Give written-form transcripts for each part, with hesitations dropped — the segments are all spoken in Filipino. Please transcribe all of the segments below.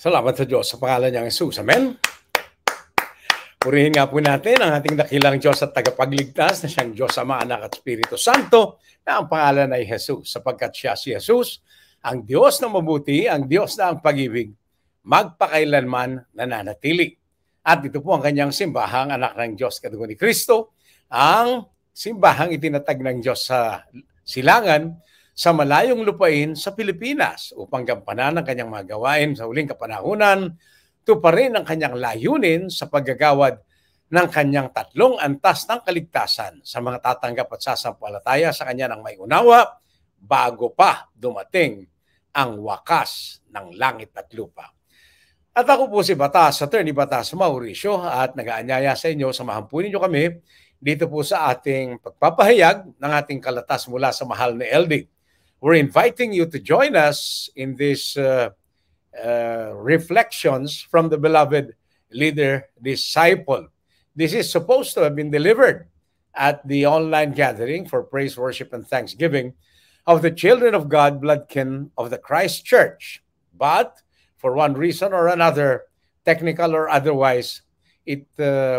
Salamat sa Diyos sa pangalan niyang Jesus. Amen? Purihin nga po natin ang ating dakilang Diyos at tagapagligtas na siyang Diyos Ama, Anak at Espiritu Santo na ang pangalan ay Jesus sapagkat siya si Jesus, ang Diyos na mabuti, ang Diyos na ang pag-ibig, magpakailanman nananatili. At ito po ang kanyang simbahang anak ng Diyos, kadugo ni Kristo, ang simbahang itinatag ng Diyos sa silangan sa malayong lupain sa Pilipinas upang gampanan ang kanyang mga gawain sa huling kapanahunan. Ito pa rin ang kanyang layunin sa paggagawad ng kanyang tatlong antas ng kaligtasan sa mga tatanggap at sasampalataya sa kanya ng may unawa bago pa dumating ang wakas ng langit at lupa. At ako po si Batas, Attorney Batas Mauricio, at nag-aanyaya sa inyo, samahan po ninyo kami dito po sa ating pagpapahayag ng ating kalatas mula sa mahal na LD. We're inviting you to join us in this reflections from the beloved leader disciple. This is supposed to have been delivered at the online gathering for praise, worship, and thanksgiving of the children of God, Bloodkin of the Christ Church. But for one reason or another, technical or otherwise, it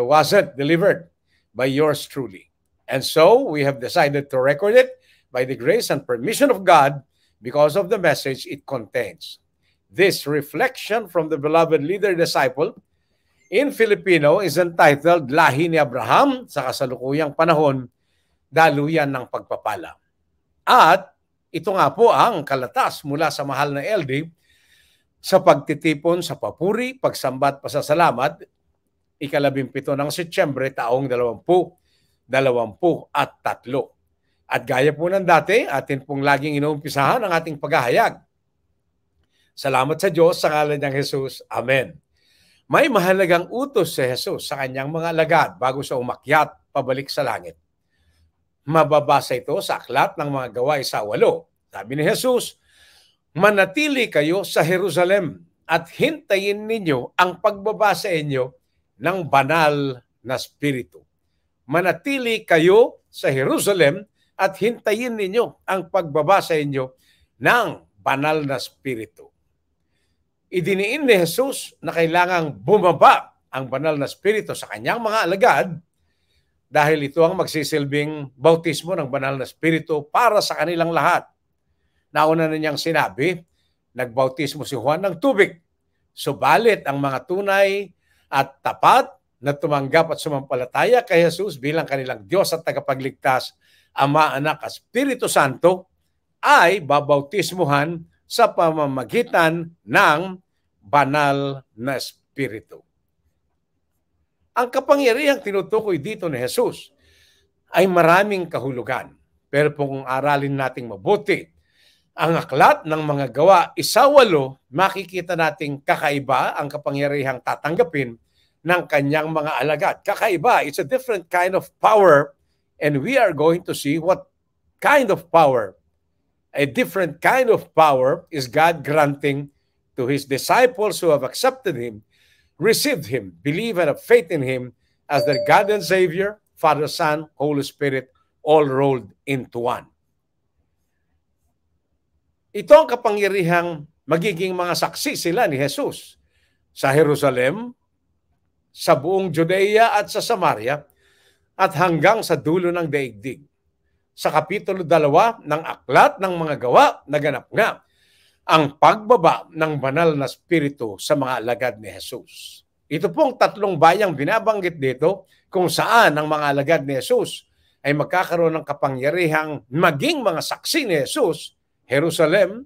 wasn't delivered by yours truly. And so we have decided to record it by the grace and permission of God because of the message it contains. This reflection from the beloved leader disciple in Filipino is entitled Lahi ni Abraham sa kasalukuyang panahon, daluyan ng pagpapala. At ito nga po ang kalatas mula sa mahal na LD sa pagtitipon sa papuri, pagsambat, pasasalamat, ika-17 ng Setyembre taong 2023. At gaya po ng dati, atin pong laging inuumpisahan ang ating paghahayag. Salamat sa Diyos sa ngalan niyang Jesus. Amen. May mahalagang utos si Jesus sa kanyang mga alagad bago siya umakyat pabalik sa langit. Mababasa ito sa aklat ng mga Gawa 1:8. Sabi ni Jesus, manatili kayo sa Jerusalem at hintayin ninyo ang pagbaba sa inyo ng banal na Espiritu. Manatili kayo sa Jerusalem at hintayin ninyo ang pagbaba sa inyo ng banal na Espiritu. Idiniin ni Jesus na kailangang bumaba ang banal na Espiritu sa kanyang mga alagad dahil ito ang magsisilbing bautismo ng banal na Espiritu para sa kanilang lahat. Nauna na niyang sinabi, nagbautismo si Juan ng tubig. Subalit ang mga tunay at tapat na tumanggap at sumampalataya kay Jesus bilang kanilang Diyos at tagapagligtas, Ama, Anak at Espiritu Santo ay babautismuhan sa pamamagitan ng banal na Espiritu. Ang kapangyarihang tinutukoy dito ni Jesus ay maraming kahulugan. Pero kung aralin nating mabuti ang aklat ng mga Gawa 1:8, makikita nating kakaiba ang kapangyarihang tatanggapin ng kanyang mga alagad. Kakaiba, it's a different kind of power, and we are going to see what kind of power. A different kind of power is God granting to His disciples who have accepted Him, received Him, believe and have faith in Him as their God and Savior, Father, Son, Holy Spirit, all rolled into one. Ito ang kapangyarihang magiging mga saksi sila ni Jesus sa Jerusalem, sa buong Judea at sa Samaria, at hanggang sa dulo ng daigdig. Sa Kapitulo 2 ng Aklat ng mga Gawa, naganap nga ang pagbaba ng banal na Espiritu sa mga alagad ni Jesus. Ito pong tatlong bayang binabanggit dito kung saan ang mga alagad ni Jesus ay magkakaroon ng kapangyarihang maging mga saksi ni Jesus. Jerusalem,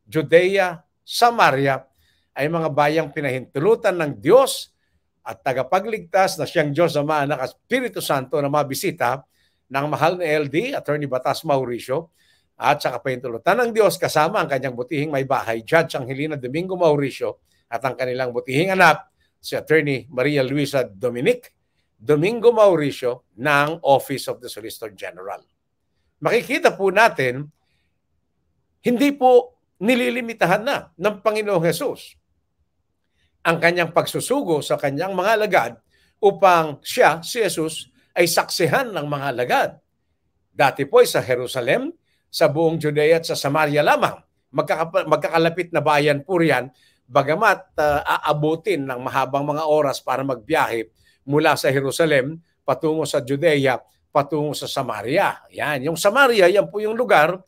Judea, Samaria ay mga bayang pinahintulutan ng Diyos at tagapagligtas na siyang Diyos Ama, Anak at Espiritu Santo na mabisita ng mahal na LD, Attorney Batas Mauricio, at sa kapahintulutan ng Diyos kasama ang kanyang butihing may bahay, Judge Angelina Domingo Mauricio, at ang kanilang butihing anak, si Attorney Maria Luisa Dominic Domingo Mauricio ng Office of the Solicitor General. Makikita po natin, hindi po nililimitahan na ng Panginoong Jesus ang kanyang pagsusugo sa kanyang mga alagad upang siya, si Jesus, ay saksihan ng mga alagad. Dati po ay sa Jerusalem, sa buong Judea at sa Samaria lamang. Magkakalapit na bayan po riyan bagamat aabutin ng mahabang mga oras para magbiyahe mula sa Jerusalem patungo sa Judea, patungo sa Samaria. Yan, yung Samaria, yan po yung lugar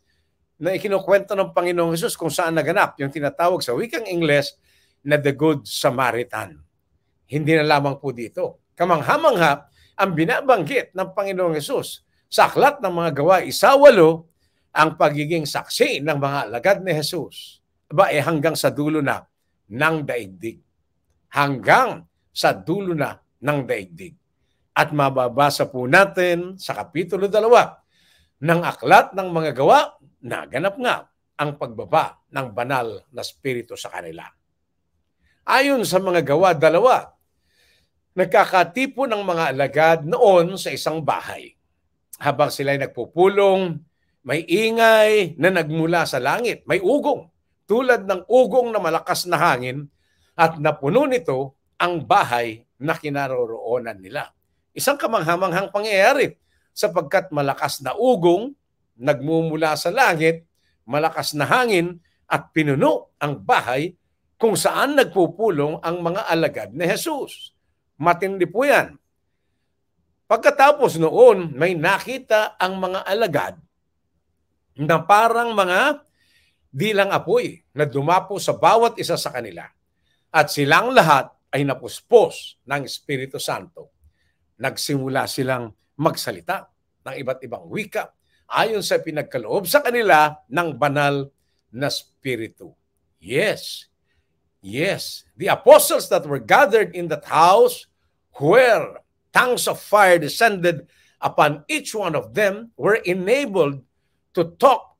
na ikinukwento ng Panginoong Hesus kung saan naganap yung tinatawag sa wikang Ingles na the Good Samaritan. Hindi na lamang po dito. Kamangha-mangha ang binabanggit ng Panginoong Hesus sa aklat ng mga gawa 1:8 ang pagiging saksi ng mga alagad ni Hesus. Hanggang sa dulo na ng daigdig. Hanggang sa dulo na ng daigdig. At mababasa po natin sa Kapitulo 2 ng aklat ng mga gawa na ganap nga ang pagbaba ng banal na spirito sa kanila. Ayon sa mga gawa 2, nagkakatipo ng mga alagad noon sa isang bahay. Habang sila'y nagpupulong, may ingay na nagmula sa langit. May ugong, tulad ng ugong na malakas na hangin, at napuno nito ang bahay na kinaroroonan nila. Isang kamanghamanghang pangyayari sapagkat malakas na ugong nagmumula sa langit, malakas na hangin at pinuno ang bahay kung saan nagpupulong ang mga alagad ni Jesus. Matindi po yan. Pagkatapos noon, may nakita ang mga alagad na parang mga dilang apoy na dumapo sa bawat isa sa kanila. At silang lahat ay napuspos ng Espiritu Santo. Nagsimula silang magsalita ng iba't ibang wika ayon sa pinagkaloob sa kanila ng banal na Espiritu. Yes. Yes. The apostles that were gathered in that house where tongues of fire descended upon each one of them were enabled to talk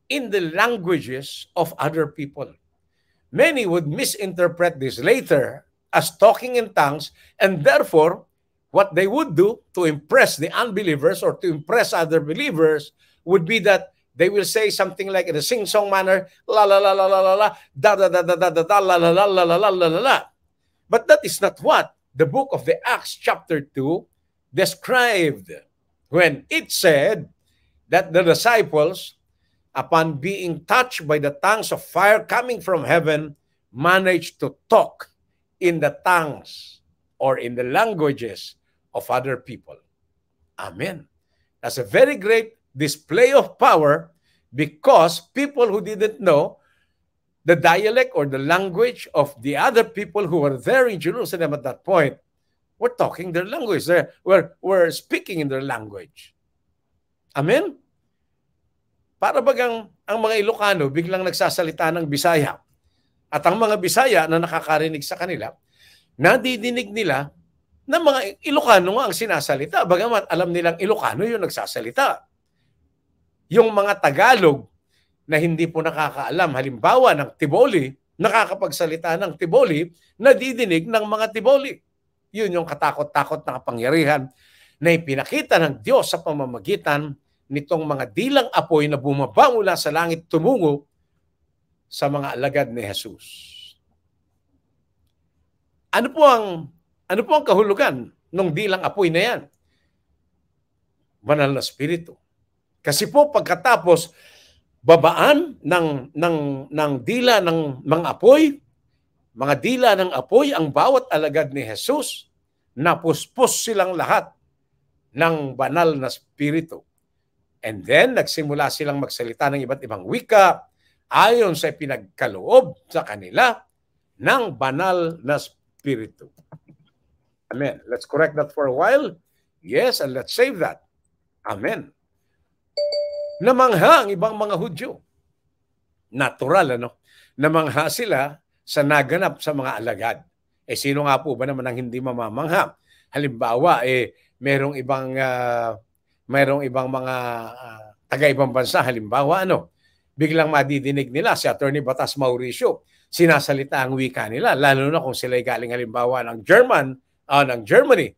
in the languages of other people. Many would misinterpret this later as talking in tongues, and therefore, what they would do to impress the unbelievers or to impress other believers would be that they will say something like in a sing-song manner, la la la la la la la, da da da da da da da, la la la la la la la la la. But that is not what the book of the Acts chapter 2 described when it said that the disciples, upon being touched by the tongues of fire coming from heaven, managed to talk in the tongues or in the languages of other people. Amen. That's a very great display of power because people who didn't know the dialect or the language of the other people who were there in Jerusalem at that point were talking their language. They were speaking in their language. Amen? Para bagang ang mga Ilocano biglang nagsasalita ng Bisaya. At ang mga Bisaya na nakakarinig sa kanila, nadidinig nila na mga Ilocano nga ang sinasalita. Bagamat alam nilang Ilocano yung nagsasalita. Yung mga Tagalog na hindi po nakakaalam, halimbawa ng Tiboli, nakakapagsalita ng Tiboli, nadidinig ng mga Tiboli. Yun yung katakot-takot na kapangyarihan na ipinakita ng Diyos sa pamamagitan nitong mga dilang apoy na bumaba mula sa langit tumungo sa mga alagad ni Jesus. Ano po ang kahulugan ng dilang apoy na yan? Banal na Espiritu. Kasi po pagkatapos babaan ng dila ng mga apoy, mga dila ng apoy ang bawat alagad ni Jesus, napuspos silang lahat ng banal na Espiritu. And then, nagsimula silang magsalita ng iba't ibang wika ayon sa pinagkaloob sa kanila ng banal na Espiritu. Amen. Let's correct that for a while. Yes, and let's save that. Amen. Namangha ang ibang mga Hudyo. Natural, ano? Namangha sila sa naganap sa mga alagad. Sino nga po ba naman ang hindi mamamangha? Halimbawa, merong ibang mga taga-ibang bansa, halimbawa, biglang madidinig nila si Attorney Batas Mauricio, sinasalita ang wika nila, lalo na kung sila'y galing halimbawa ng Germany,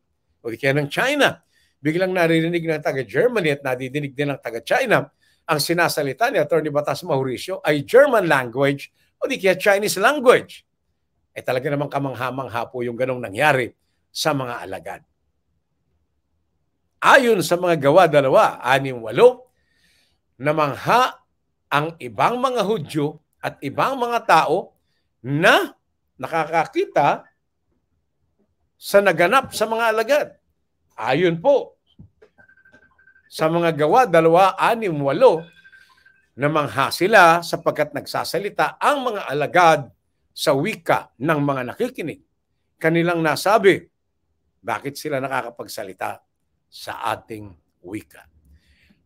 o di kaya ng China. Biglang naririnig ng taga-Germany at nadidinig din ng taga-China, ang sinasalita ni Attorney Batas Mauricio ay German language o di kaya Chinese language. Talaga namang kamangha-mangha po yung ganong nangyari sa mga alagad. Ayon sa mga gawa 2:6, namangha ang ibang mga Hudyo at ibang mga tao na nakakakita sa naganap sa mga alagad. Ayon po sa mga Gawa 2:6, namangha sila sapagkat nagsasalita ang mga alagad sa wika ng mga nakikinig. Kanilang nasabi, bakit sila nakakapagsalita sa ating wika?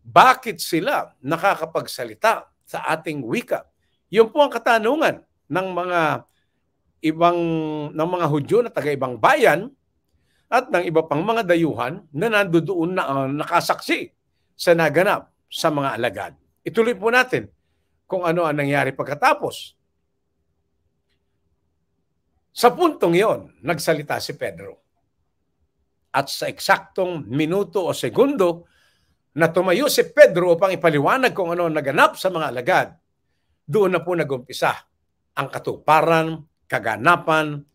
Bakit sila nakakapagsalita sa ating wika? Yun po ang katanungan ng mga Hudyo na taga-ibang bayan at ng iba pang mga dayuhan na nandoon na nakasaksi sa naganap sa mga alagad. Ituloy po natin kung ano ang nangyari pagkatapos. Sa puntong yon, nagsalita si Pedro. At sa eksaktong minuto o segundo na tumayo si Pedro upang ipaliwanag kung ano ang naganap sa mga alagad, doon na po nagumpisa ang katuparan, kaganapan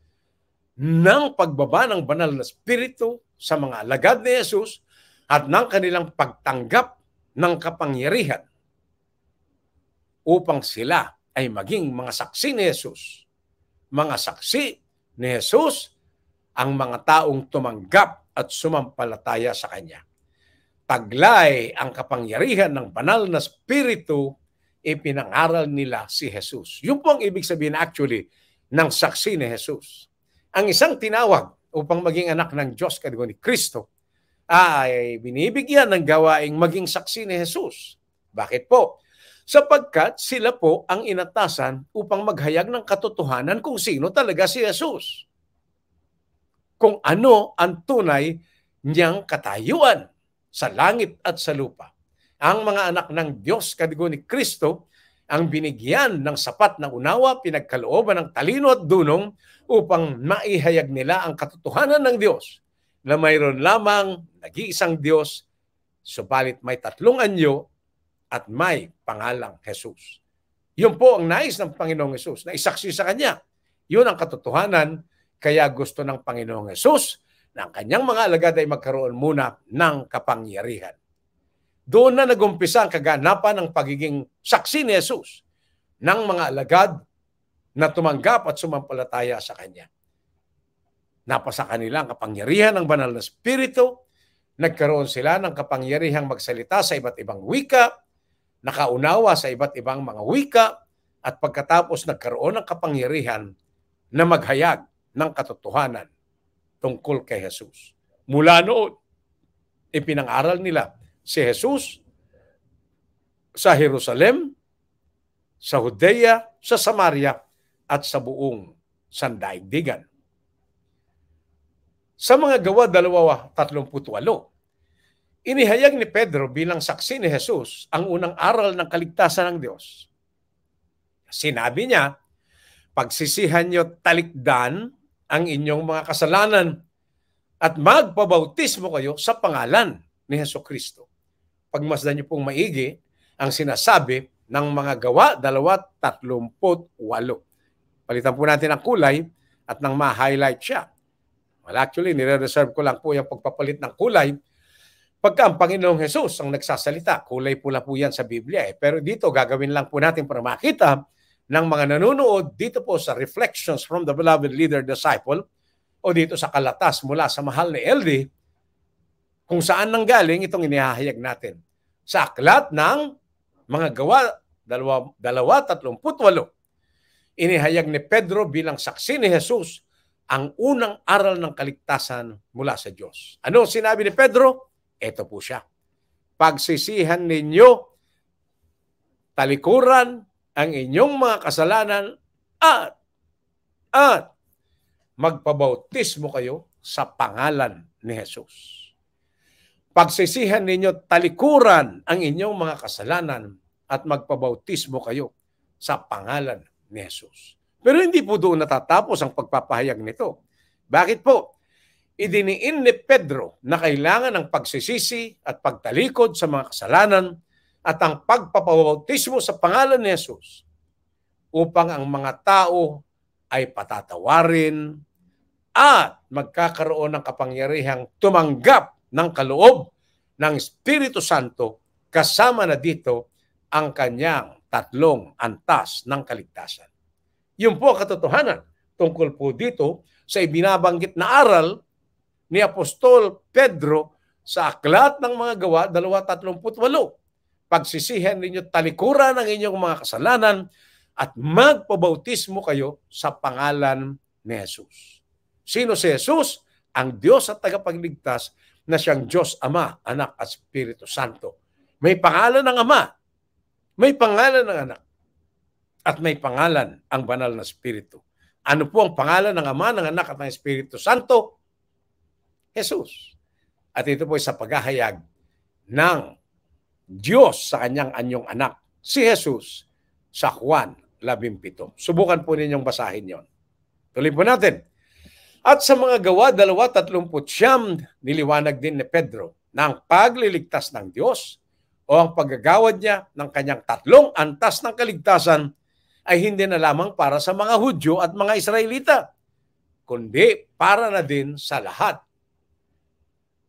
ng pagbaba ng banal na Espiritu sa mga alagad ni Jesus at ng kanilang pagtanggap ng kapangyarihan upang sila ay maging mga saksi ni Jesus. Mga saksi ni Jesus ang mga taong tumanggap at sumampalataya sa Kanya. Taglay ang kapangyarihan ng banal na Espiritu, ipinangaral nila si Jesus. Yun po ang ibig sabihin actually ng saksi ni Jesus. Ang isang tinawag upang maging anak ng Diyos, kadigo ni Kristo, ay binibigyan ng gawaing maging saksi ni Jesus. Bakit po? Sapagkat sila po ang inatasan upang maghayag ng katotohanan kung sino talaga si Jesus. Kung ano ang tunay niyang katayuan sa langit at sa lupa. Ang mga anak ng Diyos, kadigo ni Kristo, ang binigyan ng sapat na unawa, pinagkalooban ng talino at dunong upang maihayag nila ang katotohanan ng Diyos na mayroon lamang nag-iisang Diyos, subalit may tatlong anyo at may pangalang Jesus. Yun po ang nais ng Panginoong Jesus, na isaksi sa Kanya. Yun ang katotohanan, kaya gusto ng Panginoong Jesus na ang Kanyang mga alagad ay magkaroon muna ng kapangyarihan. Doon na nagumpisa ang kaganapan ng pagiging saksi ni Jesus ng mga alagad na tumanggap at sumampalataya sa Kanya. Napasa kanila ang kapangyarihan ng banal na Espiritu, nagkaroon sila ng kapangyarihang magsalita sa iba't ibang wika, nakaunawa sa iba't ibang mga wika, at pagkatapos nagkaroon ng kapangyarihan na maghayag ng katotohanan tungkol kay Jesus. Mula noon, ipinangaral nila si Jesus sa Jerusalem, sa Judea, sa Samaria, at sa buong sandaigdigan. Sa mga Gawa 2:38, inihayag ni Pedro bilang saksi ni Jesus ang unang aral ng kaligtasan ng Diyos. Sinabi niya, pagsisihan niyo talikdan ang inyong mga kasalanan at magpabautismo kayo sa pangalan ni Jesucristo. Pagmasdan niyo pong maigi ang sinasabi ng mga Gawa 2:38. Palitan po natin ang kulay at nang ma-highlight siya. Well, actually, nire-reserve ko lang po yung pagpapalit ng kulay pagka ang Panginoong Jesus ang nagsasalita. Kulay pula po yan sa Biblia. Pero dito, gagawin lang po natin para makita ng mga nanonood dito po sa Reflections from the Beloved Leader Disciple o dito sa Kalatas mula sa mahal na LD, kung saan nanggaling itong inihahayag natin. Sa aklat ng mga Gawa 2:38, inihayag ni Pedro bilang saksi ni Jesus ang unang aral ng kaligtasan mula sa Diyos. Ano sinabi ni Pedro? Ito po siya. Pagsisihan ninyo, talikuran ang inyong mga kasalanan at magpabautismo kayo sa pangalan ni Jesus. Pagsisihan ninyo, talikuran ang inyong mga kasalanan at magpabautismo kayo sa pangalan ni Jesus. Pero hindi po doon natatapos ang pagpapahayag nito. Bakit po? Idiniin ni Pedro na kailangan ng pagsisisi at pagtalikod sa mga kasalanan at ang pagpapabautismo sa pangalan ni Jesus upang ang mga tao ay patatawarin at magkakaroon ng kapangyarihang tumanggap ng kaloob ng Espiritu Santo, kasama na dito ang kanyang tatlong antas ng kaligtasan. Yun po ang katotohanan tungkol po dito sa ibinabanggit na aral ni Apostol Pedro sa Aklat ng mga Gawa 2:38. Pagsisihan ninyo talikuran ang inyong mga kasalanan at magpabautismo kayo sa pangalan ni Jesus. Sino si Jesus? Ang Diyos at tagapagligtas na siyang Diyos Ama, Anak at Espiritu Santo. May pangalan ng Ama, may pangalan ng Anak, at may pangalan ang Banal na Espiritu. Ano po ang pangalan ng Ama, ng Anak at ng Espiritu Santo? Jesus. At ito po ay sa paghahayag ng Diyos sa kanyang anyong anak, si Jesus, sa Juan 17. Subukan po ninyong basahin yon. Tuloy po natin. At sa mga Gawa 2:39, niliwanag din ni Pedro na ang pagliligtas ng Diyos o ang paggagawad niya ng kanyang tatlong antas ng kaligtasan ay hindi na lamang para sa mga Hudyo at mga Israelita, kundi para na din sa lahat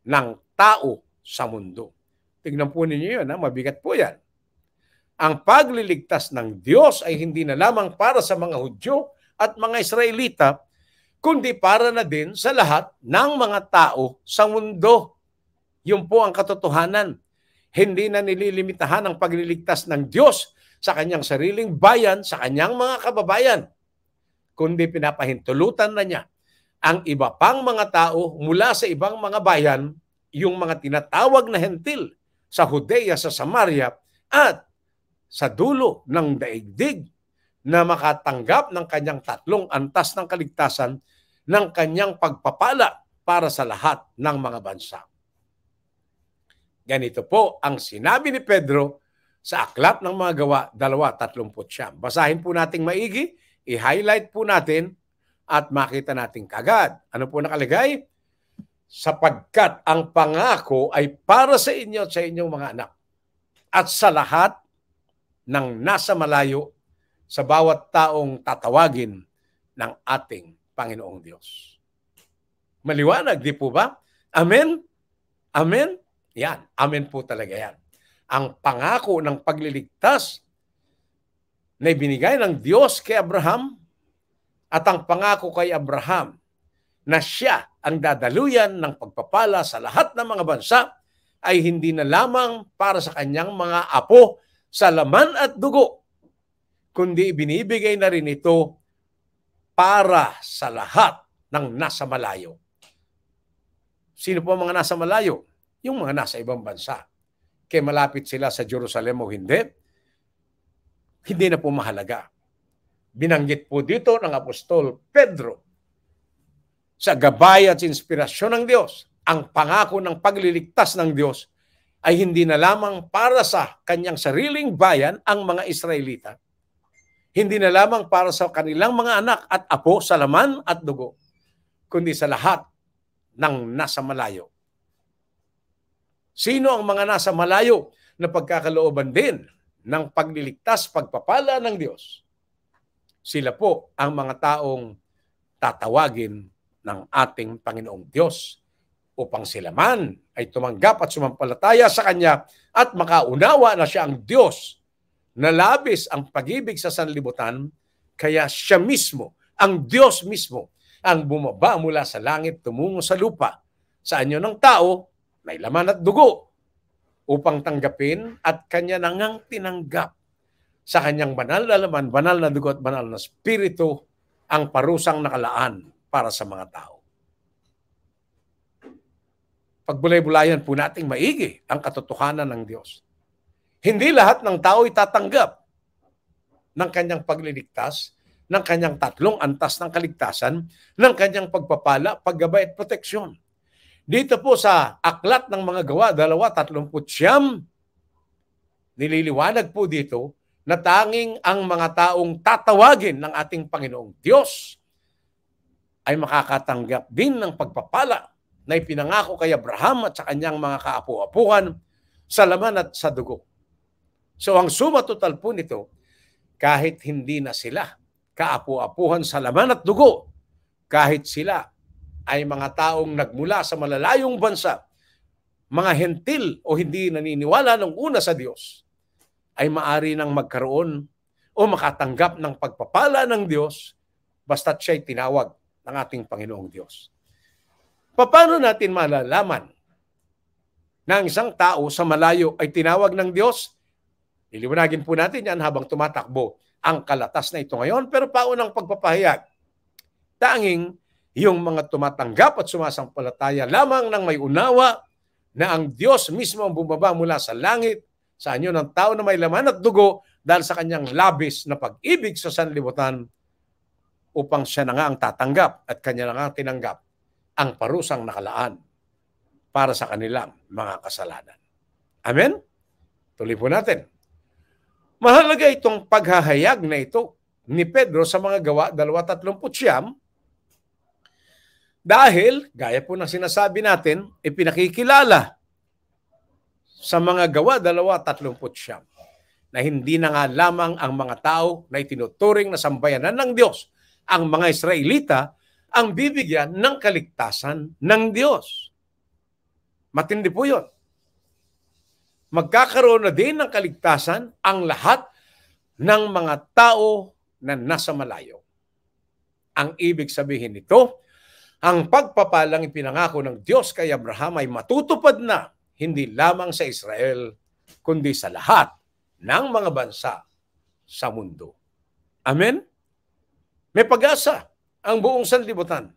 ng tao sa mundo. Tignan po ninyo yun, mabigat po yan. Ang pagliligtas ng Diyos ay hindi na lamang para sa mga Hudyo at mga Israelita, kundi para na din sa lahat ng mga tao sa mundo. Yun po ang katotohanan. Hindi na nililimitahan ang pagliligtas ng Diyos sa kanyang sariling bayan, sa kanyang mga kababayan, kundi pinapahintulutan na niya ang iba pang mga tao mula sa ibang mga bayan, yung mga tinatawag na hentil sa Judea, sa Samaria, at sa dulo ng daigdig na makatanggap ng kanyang tatlong antas ng kaligtasan ng kanyang pagpapala para sa lahat ng mga bansa. Ganito po ang sinabi ni Pedro sa Aklat ng mga Gawa 2:39. Basahin po nating maigi, i-highlight po natin at makita natin kagad. Ano po nakalagay? Sapagkat ang pangako ay para sa inyo at sa inyong mga anak at sa lahat ng nasa malayo, sa bawat taong tatawagin ng ating Panginoong Diyos. Maliwanag, di po ba? Amen? Amen? Yan. Amen po talaga yan. Ang pangako ng pagliligtas na ibinigay ng Diyos kay Abraham at ang pangako kay Abraham na siya ang dadaluyan ng pagpapala sa lahat ng mga bansa ay hindi na lamang para sa kanyang mga apo sa laman at dugo, kundi binibigay na rin ito para sa lahat ng nasa malayo. Sino po ang mga nasa malayo? Yung mga nasa ibang bansa. Kaya malapit sila sa Jerusalem o hindi na po mahalaga. Binanggit po dito ng Apostol Pedro sa gabay at inspirasyon ng Diyos, ang pangako ng pagliligtas ng Diyos ay hindi na lamang para sa kanyang sariling bayan, ang mga Israelita. Hindi na lamang para sa kanilang mga anak at apo sa laman at dugo, kundi sa lahat ng nasa malayo. Sino ang mga nasa malayo na pagkakalooban din ng pagliligtas, pagpapala ng Diyos? Sila po ang mga taong tatawagin ng ating Panginoong Diyos upang sila man ay tumanggap at sumampalataya sa Kanya at makaunawa na siya ang Diyos na labis ang pag-ibig sa sanlibutan, kaya siya mismo, ang Diyos mismo, ang bumaba mula sa langit tumungo sa lupa sa anyo ng tao, may laman at dugo, upang tanggapin at Kanya nangang tinanggap sa Kanyang banal na laman, banal na dugo at banal na spirito ang parusang nakalaan para sa mga tao. Pagbulay-bulayan po nating maigi ang katotohanan ng Diyos. Hindi lahat ng tao itatanggap ng Kanyang pagliligtas, ng Kanyang tatlong antas ng kaligtasan, ng Kanyang pagpapala, paggabay at proteksyon. Dito po sa Aklat ng mga Gawa 2:39, nililiwanag po dito na tanging ang mga taong tatawagin ng ating Panginoong Diyos ay makakatanggap din ng pagpapala na ipinangako kay Abraham at sa kanyang mga kaapu-apuhan sa laman at sa dugo. So ang suma total po nito, kahit hindi na sila kaapu-apuhan sa laman at dugo, kahit sila ay mga taong nagmula sa malalayong bansa, mga hentil o hindi naniniwala nung una sa Diyos, ay maari nang magkaroon o o makatanggap ng pagpapala ng Diyos basta't siya'y tinawag ng ating Panginoong Diyos. Paano natin malalaman na ang isang tao sa malayo ay tinawag ng Diyos? Liliwanagin po natin yan habang tumatakbo ang kalatas na ito ngayon, pero paunang pagpapahayag. Tanging yung mga tumatanggap at sumasampalataya lamang ng may unawa na ang Diyos mismo ang bumaba mula sa langit sa anyo ng tao na may laman at dugo dahil sa kanyang labis na pag-ibig sa sanlibutan upang siya na nga ang tatanggap at kanya na nga tinanggap ang parusang nakalaan para sa kanilang mga kasalanan. Amen? Tuloy po natin. Mahalaga itong paghahayag na ito ni Pedro sa mga gawa 2:39 dahil, gaya po ng sinasabi natin, ipinakikilala sa mga gawa 2:39 na hindi na nga lamang ang mga tao na itinuturing na sambayanan ng Diyos, ang mga Israelita, ang bibigyan ng kaligtasan ng Diyos. Matindi po yun. Magkakaroon na din ng kaligtasan ang lahat ng mga tao na nasa malayo. Ang ibig sabihin nito, ang pagpapalang ipinangako ng Diyos kay Abraham ay matutupad na hindi lamang sa Israel, kundi sa lahat ng mga bansa sa mundo. Amen? May pag-asa ang buong sanlibutan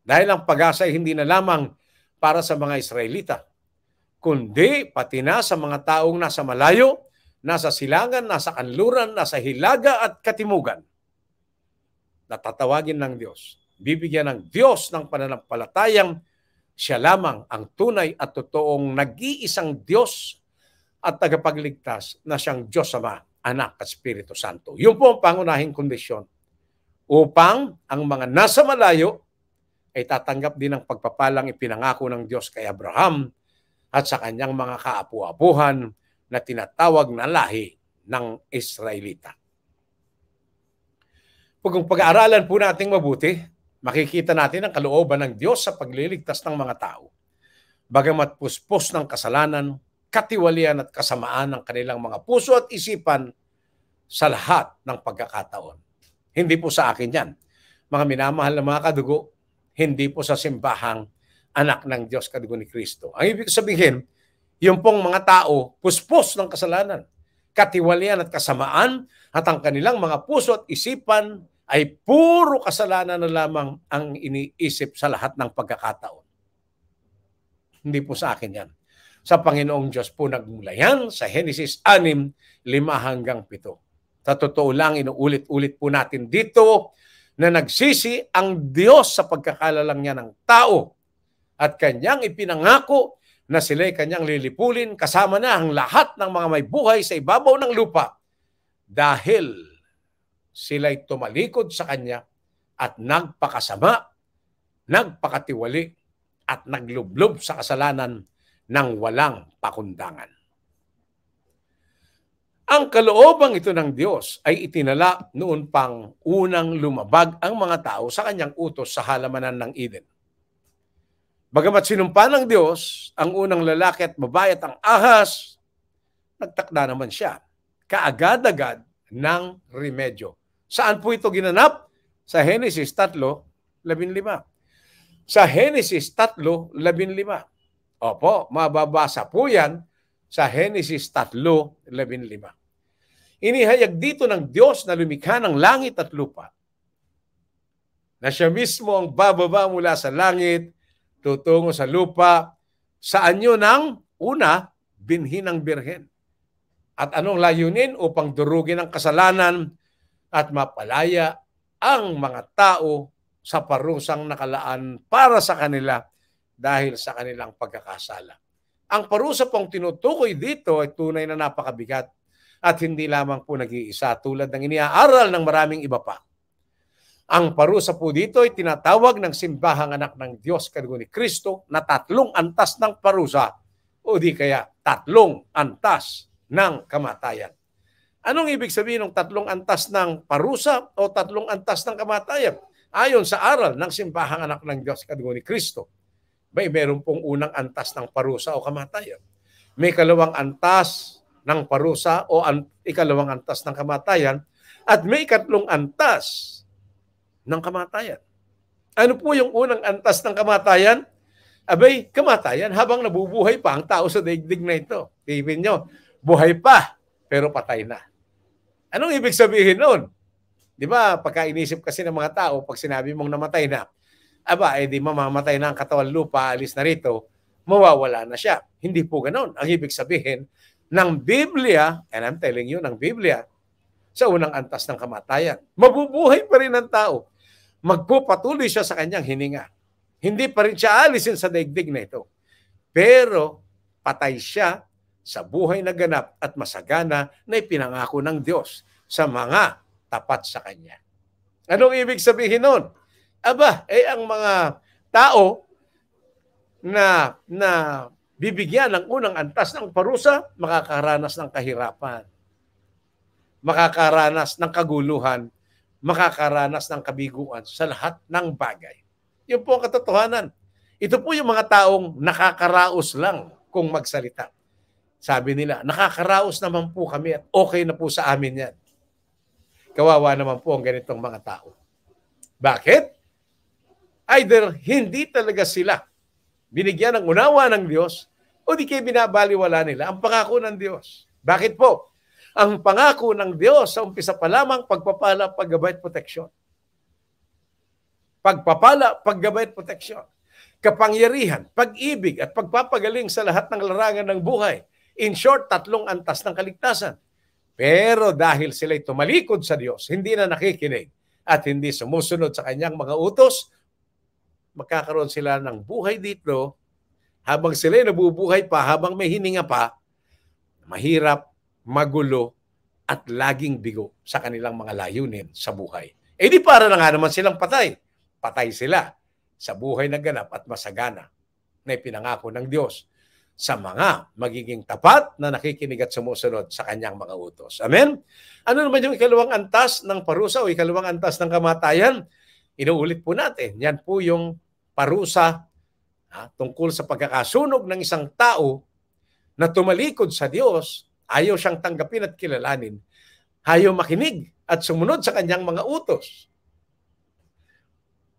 dahil ang pag-asa ay hindi na lamang para sa mga Israelita, kundi pati na sa mga taong nasa malayo, nasa silangan, nasa kanluran, nasa hilaga at katimugan. Natatawagin ng Diyos. Bibigyan ng Diyos ng pananampalatayang siya lamang ang tunay at totoong nag-iisang Diyos at tagapagligtas na siyang Diyos Ama, Anak at Espiritu Santo. Yun po ang pangunahing kondisyon upang ang mga nasa malayo ay tatanggap din ng pagpapalang ipinangako ng Diyos kay Abraham at sa kanyang mga kaapu-apuhan na tinatawag na lahi ng Israelita. Kung pag-aaralan po natin mabuti, makikita natin ang kalooban ng Diyos sa pagliligtas ng mga tao. Bagamat puspos ng kasalanan, katiwalian at kasamaan ng kanilang mga puso at isipan sa lahat ng pagkakataon. Hindi po sa akin yan. Mga minamahal na mga kadugo, hindi po sa simbahang anak ng Diyos kadugo ni Kristo. Ang ibig sabihin, yung pong mga tao, puspos ng kasalanan, katiwalian at kasamaan, at ang kanilang mga puso at isipan ay puro kasalanan na lamang ang iniisip sa lahat ng pagkakataon. Hindi po sa akin yan. Sa Panginoong Diyos po nagmula yan sa Genesis 6:5 hanggang 7. Sa totoo lang, inuulit-ulit po natin dito na nagsisi ang Diyos sa pagkakalalang niya ng tao at kanyang ipinangako na sila'y kanyang lilipulin kasama na ang lahat ng mga may buhay sa ibabaw ng lupa dahil sila'y tumalikod sa kanya at nagpakasama, nagpakatiwali at naglublob sa kasalanan ng walang pakundangan. Ang kaloobang ito ng Diyos ay itinala noon pang unang lumabag ang mga tao sa kanyang utos sa halamanan ng Eden. Bagamat sinumpa ng Diyos ang unang lalaki at babae at ang ahas, nagtakda naman siya kaagad-agad ng remedyo. Saan po ito ginanap? Sa Genesis 3:15. Sa Genesis 3:15. Opo, mababasa po yan sa Genesis 3:15. Inihayag dito ng Diyos na lumikha ng langit at lupa na siya mismo ang bababa mula sa langit tutungo sa lupa sa anyo ng una, binhi ng birhen. At anong layunin? Upang durugin ang kasalanan at mapalaya ang mga tao sa parusang nakalaan para sa kanila dahil sa kanilang pagkakasala. Ang parusa pong tinutukoy dito ay tunay na napakabigat at hindi lamang po nag-iisa tulad ng iniaaral ng maraming iba pa. Ang parusa po dito ay tinatawag ng simbahang anak ng Diyos kadugo ni Kristo na 3 antas ng parusa o di kaya 3 antas ng kamatayan. Anong ibig sabihin ng 3 antas ng parusa o 3 antas ng kamatayan? Ayon sa aral ng simbahang anak ng Diyos kadugo ni Kristo, may meron pong unang antas ng parusa o kamatayan. May kalawang antas ng parusa o ikalawang antas ng kamatayan At may ikatlong antas ng kamatayan. Ano po yung unang antas ng kamatayan? Abay, kamatayan habang nabubuhay pa ang tao sa daigdig na ito. Tingnan nyo, buhay pa, pero patay na. Anong ibig sabihin nun? Di ba, pagka inisip kasi ng mga tao, pag sinabi mong namatay na, di mamamatay na ang katawan lupa, alis na rito, mawawala na siya. Hindi po ganon. Ang ibig sabihin ng Biblia, and I'm telling you, ng Biblia, sa unang antas ng kamatayan, mabubuhay pa rin ang tao. Magpupatuloy siya sa kanyang hininga. Hindi pa rin siya alisin sa daigdig na ito. Pero patay siya sa buhay na ganap at masagana na ipinangako ng Diyos sa mga tapat sa Kanya. Anong ibig sabihin nun? Ang mga tao na bibigyan ng unang antas ng parusa, makakaranas ng kahirapan, makakaranas ng kaguluhan, makakaranas ng kabiguan sa lahat ng bagay. Yun po ang katotohanan. Ito po yung mga taong nakakaraos lang kung magsalita. Sabi nila, nakakaraos naman po kami at okay na po sa amin yan. Kawawa naman po ang ganitong mga tao. Bakit? Either hindi talaga sila binigyan ng unawa ng Diyos o di kayo binabaliwala nila ang pangako ng Diyos. Bakit po? Ang pangako ng Diyos sa umpisa pa lamang, pagpapala, paggabay at proteksyon. Pagpapala, paggabay at proteksyon. Kapangyarihan, pag-ibig at pagpapagaling sa lahat ng larangan ng buhay. In short, 3 antas ng kaligtasan. Pero dahil sila'y tumalikod sa Diyos, hindi na nakikinig at hindi sumusunod sa kanyang mga utos, magkakaroon sila ng buhay dito habang sila'y nabubuhay pa, habang may hininga pa, mahirap, magulo, at laging bigo sa kanilang mga layunin sa buhay. Di para na nga naman silang patay. Patay sila sa buhay na ganap at masagana na ipinangako ng Diyos sa mga magiging tapat na nakikinig at sumusunod sa kanyang mga utos. Amen? Ano naman yung ikalawang antas ng parusa o ikalawang antas ng kamatayan? Inuulit po natin. Yan po yung parusa tungkol sa pagkakasunog ng isang tao na tumalikod sa Diyos, ayaw siyang tanggapin at kilalanin, ayaw makinig at sumunod sa kanyang mga utos.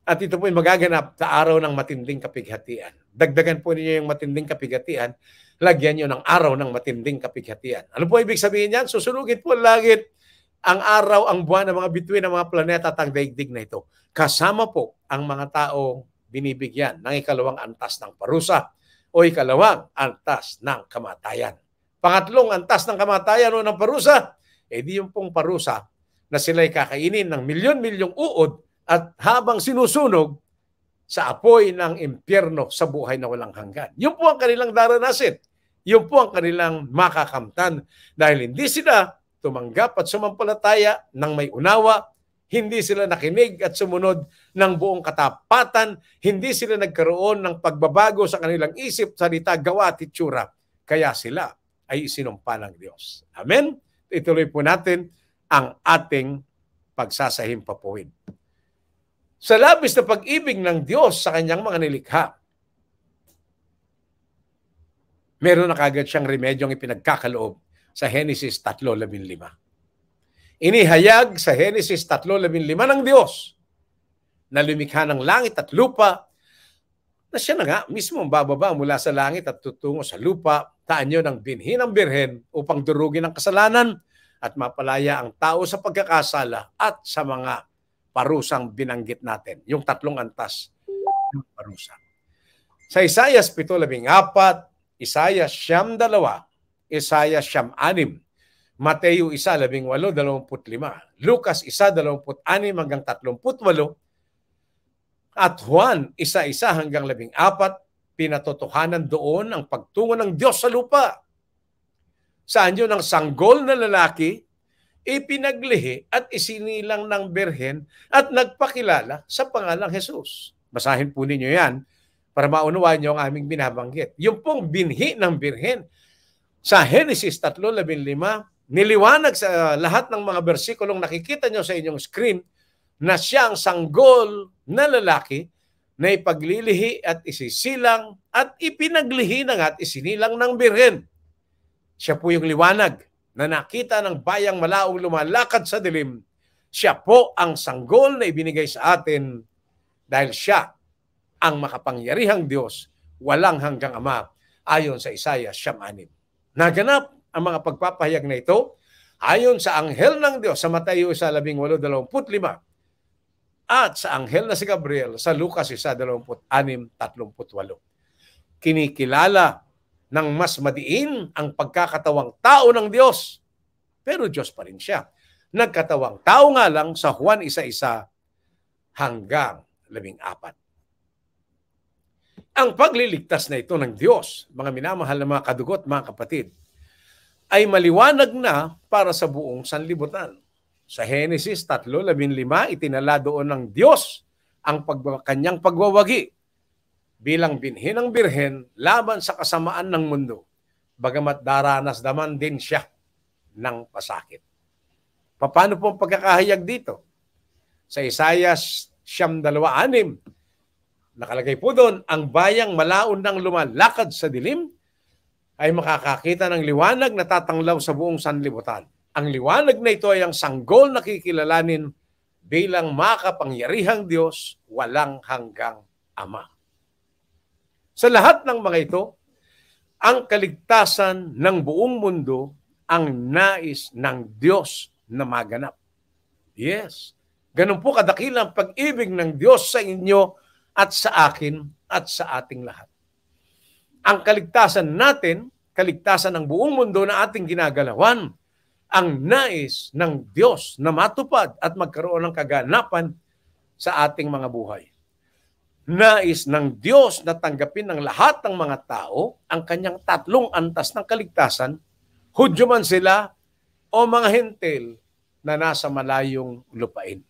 At ito po yung magaganap sa araw ng matinding kapighatian. Dagdagan po ninyo yung matinding kapighatian, lagyan nyo ng araw ng matinding kapighatian. Ano po ibig sabihin yan? Susunugin po langit, ang araw, ang buwan, ang mga bituin ng mga planeta at ang daigdig na ito. Kasama po ang mga taong binibigyan ng ikalawang antas ng parusa o ikalawang antas ng kamatayan. Pangatlong antas ng kamatayan o ng parusa, di yung pong parusa na sila'y kakainin ng milyon-milyong uod at habang sinusunog sa apoy ng impyerno sa buhay na walang hanggan. Yun po ang kanilang daranasin. Yun po ang kanilang makakamtan dahil hindi sila tumanggap at sumampalataya ng may unawa, hindi sila nakinig at sumunod ng buong katapatan, hindi sila nagkaroon ng pagbabago sa kanilang isip, salita, gawa at itsura. Kaya sila ay isinumpa ng Diyos. Amen? Ituloy po natin ang ating pagsasahimpapuwid. Sa labis na pag-ibig ng Diyos sa kanyang mga nilikha, meron na kagad siyang remedyong ipinagkakaloob sa Genesis 3:15. Inihayag sa Genesis 3:15 ng Diyos na lumikha ng langit at lupa, na siya na nga mismo bababa mula sa langit at tutungo sa lupa, taanyo ng binhi ng birhen upang durugin ang kasalanan at mapalaya ang tao sa pagkakasala at sa mga parusang binanggit natin. Yung 3 antas ng parusa. Sa Isaiah 7:14, Isaiah 9:2, Isaiah 9:6, Mateo 1:18-25, Lucas 1:26-38, at Juan 1:1-14, pinatotohanan doon ang pagtungo ng Diyos sa lupa. Saan yun ang sanggol na lalaki ipinaglihi at isinilang ng birhen at nagpakilala sa pangalang Jesus. Basahin po ninyo yan para maunawaan nyo ang aming binabanggit. Yung pong binhi ng birhen sa Genesis 3:15, niliwanag sa lahat ng mga bersikulong nakikita nyo sa inyong screen na siya ang sanggol na lalaki na ipaglilihi at isisilang at ipinaglihi na nga at isinilang ng birhen. Siya po yung liwanag na nakita ng bayang malaong lumalakad sa dilim, siya po ang sanggol na ibinigay sa atin dahil siya ang makapangyarihang Diyos, walang hanggang Ama, ayon sa Isaiah 9:6. Naganap ang mga pagpapahayag na ito ayon sa anghel ng Diyos sa Mateo 18:25 at sa anghel na si Gabriel sa Lucas 1:26-38. Kinikilala ng mas madiin ang pagkakatawang tao ng Diyos, pero Diyos pa rin siya. Nagkatawang tao nga lang sa Juan 1:1-14. Ang pagliligtas na ito ng Diyos, mga minamahal na mga kadugot, mga kapatid, ay maliwanag na para sa buong sanlibutan. Sa Henesis 3:15, itinala doon ng Diyos ang kanyang pagwawagi bilang binhi ng birhen laban sa kasamaan ng mundo, bagamat daranas naman din siya ng pasakit. Paano po ang pagkakahayag dito? Sa Isaiah 9:6, nakalagay po doon, ang bayang malaon ng lumalakad sa dilim ay makakakita ng liwanag na tatanglaw sa buong sanlibutan. Ang liwanag na ito ay ang sanggol na kikilalanin bilang makapangyarihang Diyos, walang hanggang Ama. Sa lahat ng mga ito, ang kaligtasan ng buong mundo ang nais ng Diyos na maganap. Yes, ganun po kadakilang pag-ibig ng Diyos sa inyo at sa akin at sa ating lahat. Ang kaligtasan natin, kaligtasan ng buong mundo na ating ginagalawan, ang nais ng Diyos na matupad at magkaroon ng kaganapan sa ating mga buhay. Nais ng Diyos na tanggapin ng lahat ng mga tao ang kanyang tatlong antas ng kaligtasan, Hudyo man sila o mga Hentil na nasa malayong lupain.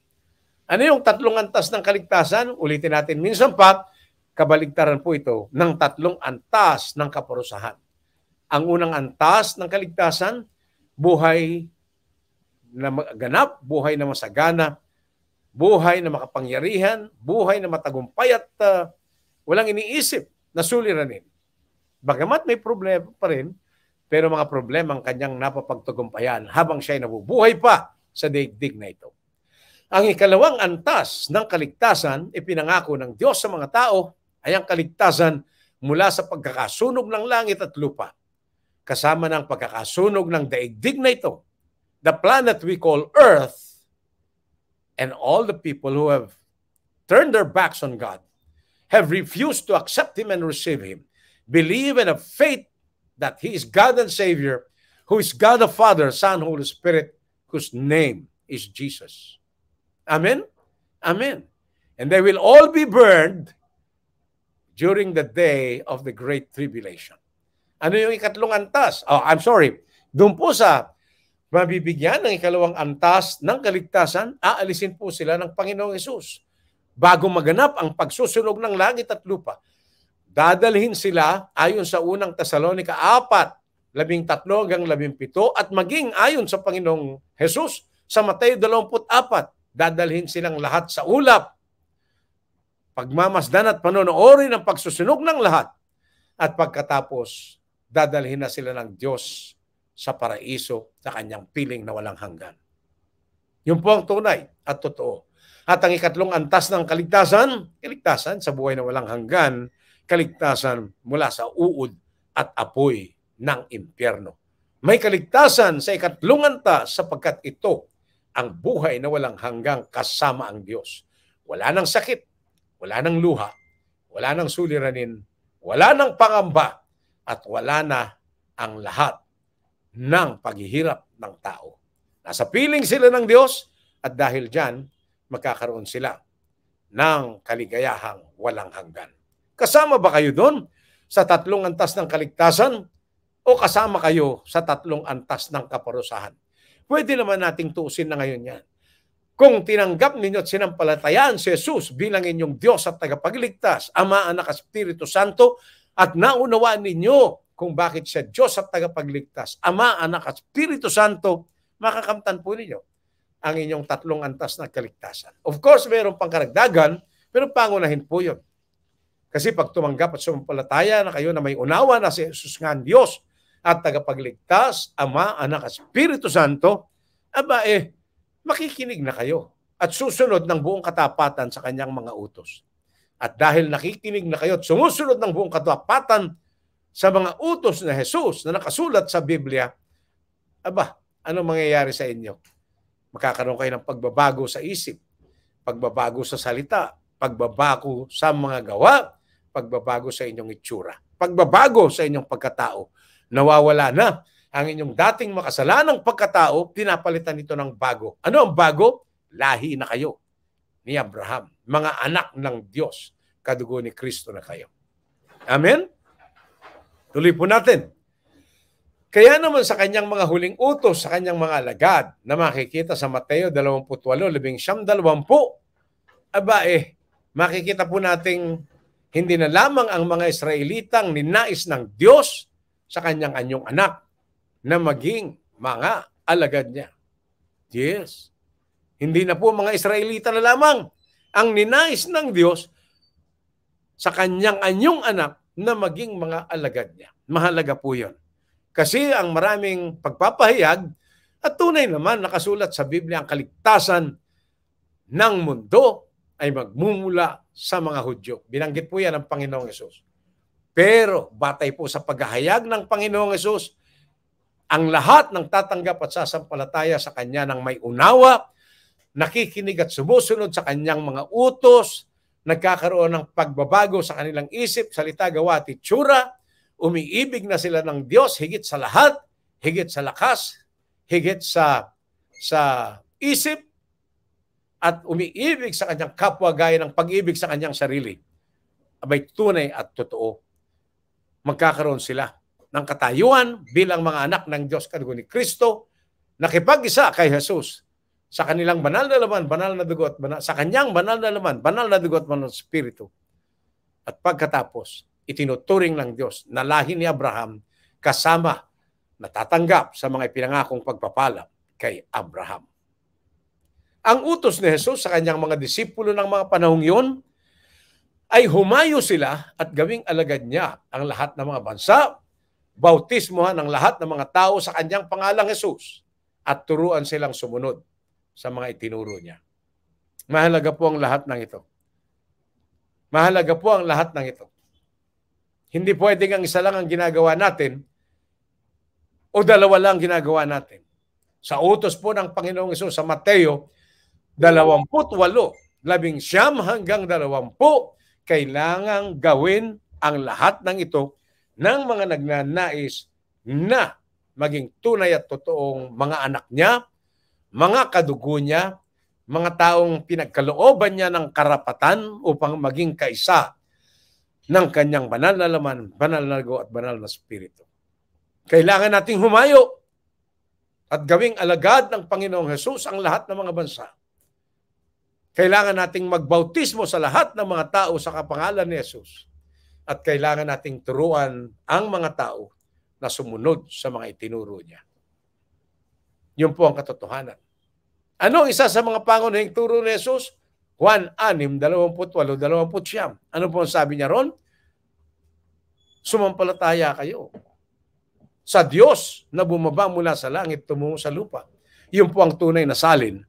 Ano yung tatlong antas ng kaligtasan? Ulitin natin minsan pa, kabaligtaran po ito ng tatlong antas ng kaparusahan. Ang unang antas ng kaligtasan, buhay na maganap, buhay na masagana, buhay na makapangyarihan, buhay na matagumpay at walang iniisip na suliranin. Bagamat may problema pa rin, pero mga problema ang kanyang napapagtagumpayan habang siya ay nabubuhay pa sa daigdig na ito. Ang ikalawang antas ng kaligtasan, ipinangako ng Diyos sa mga tao, ay ang kaligtasan mula sa pagkakasunog ng langit at lupa. Kasama ng pagkakasunog ng daigdig na ito, the planet we call Earth, and all the people who have turned their backs on God, have refused to accept Him and receive Him, believe and have faith that He is God and Savior, who is God the Father, Son, Holy Spirit, whose name is Jesus. Amen? Amen. And they will all be burned during the day of the Great Tribulation. Ano yung ikatlong antas? Doon po sa mabibigyan ng ikalawang antas ng kaligtasan, aalisin po sila ng Panginoong Hesus. Bago maganap ang pagsusunog ng langit at lupa, dadalhin sila ayon sa unang Tesalonica 4:13-17 at maging ayon sa Panginoong Hesus sa Mateo 24, dadalhin silang lahat sa ulap, pagmamasdan at panonoorin ang pagsusunog ng lahat, at pagkatapos dadalhin na sila ng Diyos sa paraiso sa kanyang piling na walang hanggan. Yun po ang tunay at totoo. At ang ikatlong antas ng kaligtasan, kaligtasan sa buhay na walang hanggan, kaligtasan mula sa uod at apoy ng impyerno. May kaligtasan sa ikatlong antas sapagkat ito ang buhay na walang hanggang kasama ang Diyos. Wala nang sakit, wala nang luha, wala nang suliranin, wala nang pangamba, at wala na ang lahat ng paghihirap ng tao. Nasa piling sila ng Diyos at dahil dyan, magkakaroon sila ng kaligayahang walang hanggan. Kasama ba kayo doon sa tatlong antas ng kaligtasan o kasama kayo sa tatlong antas ng kaparusahan? Pwede naman nating tuusin na ngayon yan. Kung tinanggap ninyo at sinampalatayaan si Jesus bilang inyong Diyos at tagapagligtas, Ama, Anak at Espiritu Santo, at naunawaan ninyo kung bakit siya Diyos at tagapagligtas, Ama, Anak at Espiritu Santo, makakamtan po ninyo ang inyong tatlong antas na kaligtasan. Of course, mayroon pang karagdagan, pero pangunahin po yun. Kasi pag tumanggap at sumampalataya na kayo na may unawa na si Jesus nga ang Diyos at tagapagligtas, Ama, Anak, Espiritu Santo, makikinig na kayo at susunod ng buong katapatan sa kanyang mga utos. At dahil nakikinig na kayo at sumusunod ng buong katapatan sa mga utos na Jesus na nakasulat sa Biblia, ano mangyayari sa inyo? Magkakaroon kayo ng pagbabago sa isip, pagbabago sa salita, pagbabago sa mga gawa, pagbabago sa inyong itsura, pagbabago sa inyong pagkatao. Nawawala na ang inyong dating makasalanang pagkatao, pinapalitan ito ng bago. Ano ang bago? Lahi na kayo ni Abraham, mga anak ng Diyos, kadugo ni Kristo na kayo. Amen? Tuloy po natin. Kaya naman sa kanyang mga huling utos, sa kanyang mga alagad, na makikita sa Mateo 28:19-20, makikita po nating hindi na lamang ang mga Israelitang ninais ng Diyos sa kanyang anyong anak na maging mga alagad niya. Yes. Hindi na po mga Israelita na lamang ang ninais ng Diyos sa kanyang anyong anak na maging mga alagad niya. Mahalaga po yun. Kasi ang maraming pagpapahayag at tunay naman nakasulat sa Biblia ang kaligtasan ng mundo ay magmumula sa mga Hudyo. Binanggit po yan ng Panginoong Hesus. Pero batay po sa paghahayag ng Panginoong Hesus, ang lahat ng tatanggap at sasampalataya sa Kanya ng may unawa, nakikinig at sumusunod sa Kanyang mga utos, nagkakaroon ng pagbabago sa kanilang isip, salita, gawa at itsura, umiibig na sila ng Diyos higit sa lahat, higit sa lakas, higit sa isip, at umiibig sa kanyang kapwa gaya ng pag-ibig sa kanyang sarili. Tunay at totoo. Magkakaroon sila ng katayuan bilang mga anak ng Diyos kadugo ni Kristo, nakipag-isa kay Jesus sa kanilang banal na laman, banal na dugo at sa kanyang banal na laman, banal na dugo at banal na spirito. At pagkatapos, itinuturing ng Diyos na lahi ni Abraham kasama natatanggap sa mga ipinangakong pagpapala kay Abraham. Ang utos ni Jesus sa kanyang mga disipulo ng mga panahong yun ay humayo sila at gawing alagad niya ang lahat ng mga bansa, bautismohan ang lahat ng mga tao sa kanyang pangalang Jesus at turuan silang sumunod sa mga itinuro niya. Mahalaga po ang lahat ng ito. Mahalaga po ang lahat ng ito. Hindi pwedeng ang isa lang ang ginagawa natin o dalawa lang ginagawa natin. Sa utos po ng Panginoong Hesus sa Mateo 28, 19 hanggang 20, kailangang gawin ang lahat ng ito ng mga nagnanais na maging tunay at totoong mga anak niya, mga kadugo niya, mga taong pinagkalooban niya ng karapatan upang maging kaisa ng kanyang banal na laman, banal na dugo at banal na spirito. Kailangan nating humayo at gawing alagad ng Panginoong Hesus ang lahat ng mga bansa. Kailangan nating magbautismo sa lahat ng mga tao sa kapangalan ni Jesus. At kailangan nating turuan ang mga tao na sumunod sa mga itinuro niya. Yun po ang katotohanan. Ano ang isa sa mga pangunahing turo ni Jesus? Juan 6:28-29. Ano po ang sabi niya ron? Sumampalataya kayo sa Diyos na bumaba mula sa langit tumungo sa lupa. Yun po ang tunay na salin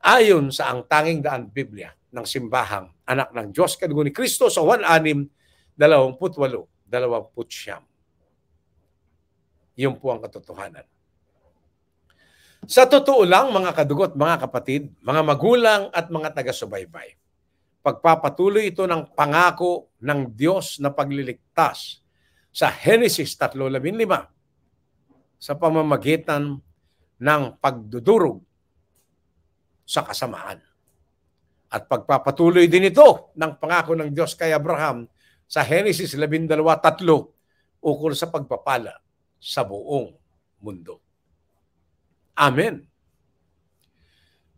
ayon sa ang tanging daan Biblia ng simbahang anak ng Diyos kadugo ni Kristo sa Juan 6:28-29. Yun po ang katotohanan. Sa totoo lang, mga kadugot, mga kapatid, mga magulang at mga taga-subaybay, pagpapatuloy ito ng pangako ng Diyos na pagliligtas sa Genesis 3:15 sa pamamagitan ng pagdudurog sa kasamaan. At pagpapatuloy din ito ng pangako ng Diyos kay Abraham sa Genesis 12:3 ukol sa pagpapala sa buong mundo. Amen.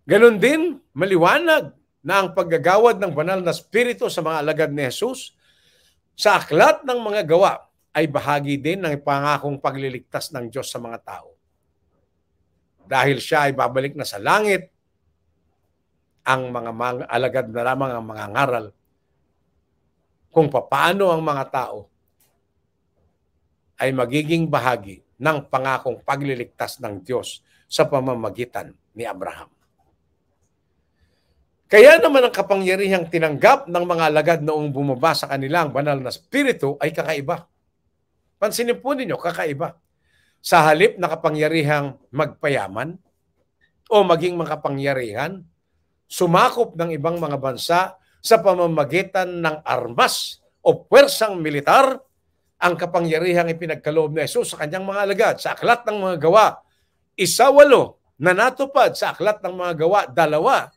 Ganon din, maliwanag na ang paggagawad ng banal na spirito sa mga alagad ni Jesus sa aklat ng mga gawa ay bahagi din ng pangakong pagliligtas ng Diyos sa mga tao. Dahil siya ay babalik na sa langit, ang mga alagad na lamang ang mga ngaral kung paano ang mga tao ay magiging bahagi ng pangakong pagliligtas ng Diyos sa pamamagitan ni Abraham. Kaya naman ang kapangyarihang tinanggap ng mga alagad noong bumaba sa kanilang banal na spirito ay kakaiba. Pansinin po ninyo, kakaiba. Sa halip na kapangyarihang magpayaman o maging makapangyarihan, sumakop ng ibang mga bansa sa pamamagitan ng armas o puwersang militar, ang kapangyarihang ipinagkaloob ni Jesus sa kanyang mga alagad sa Aklat ng Mga Gawa, 1:8 na natupad sa Aklat ng Mga Gawa 2,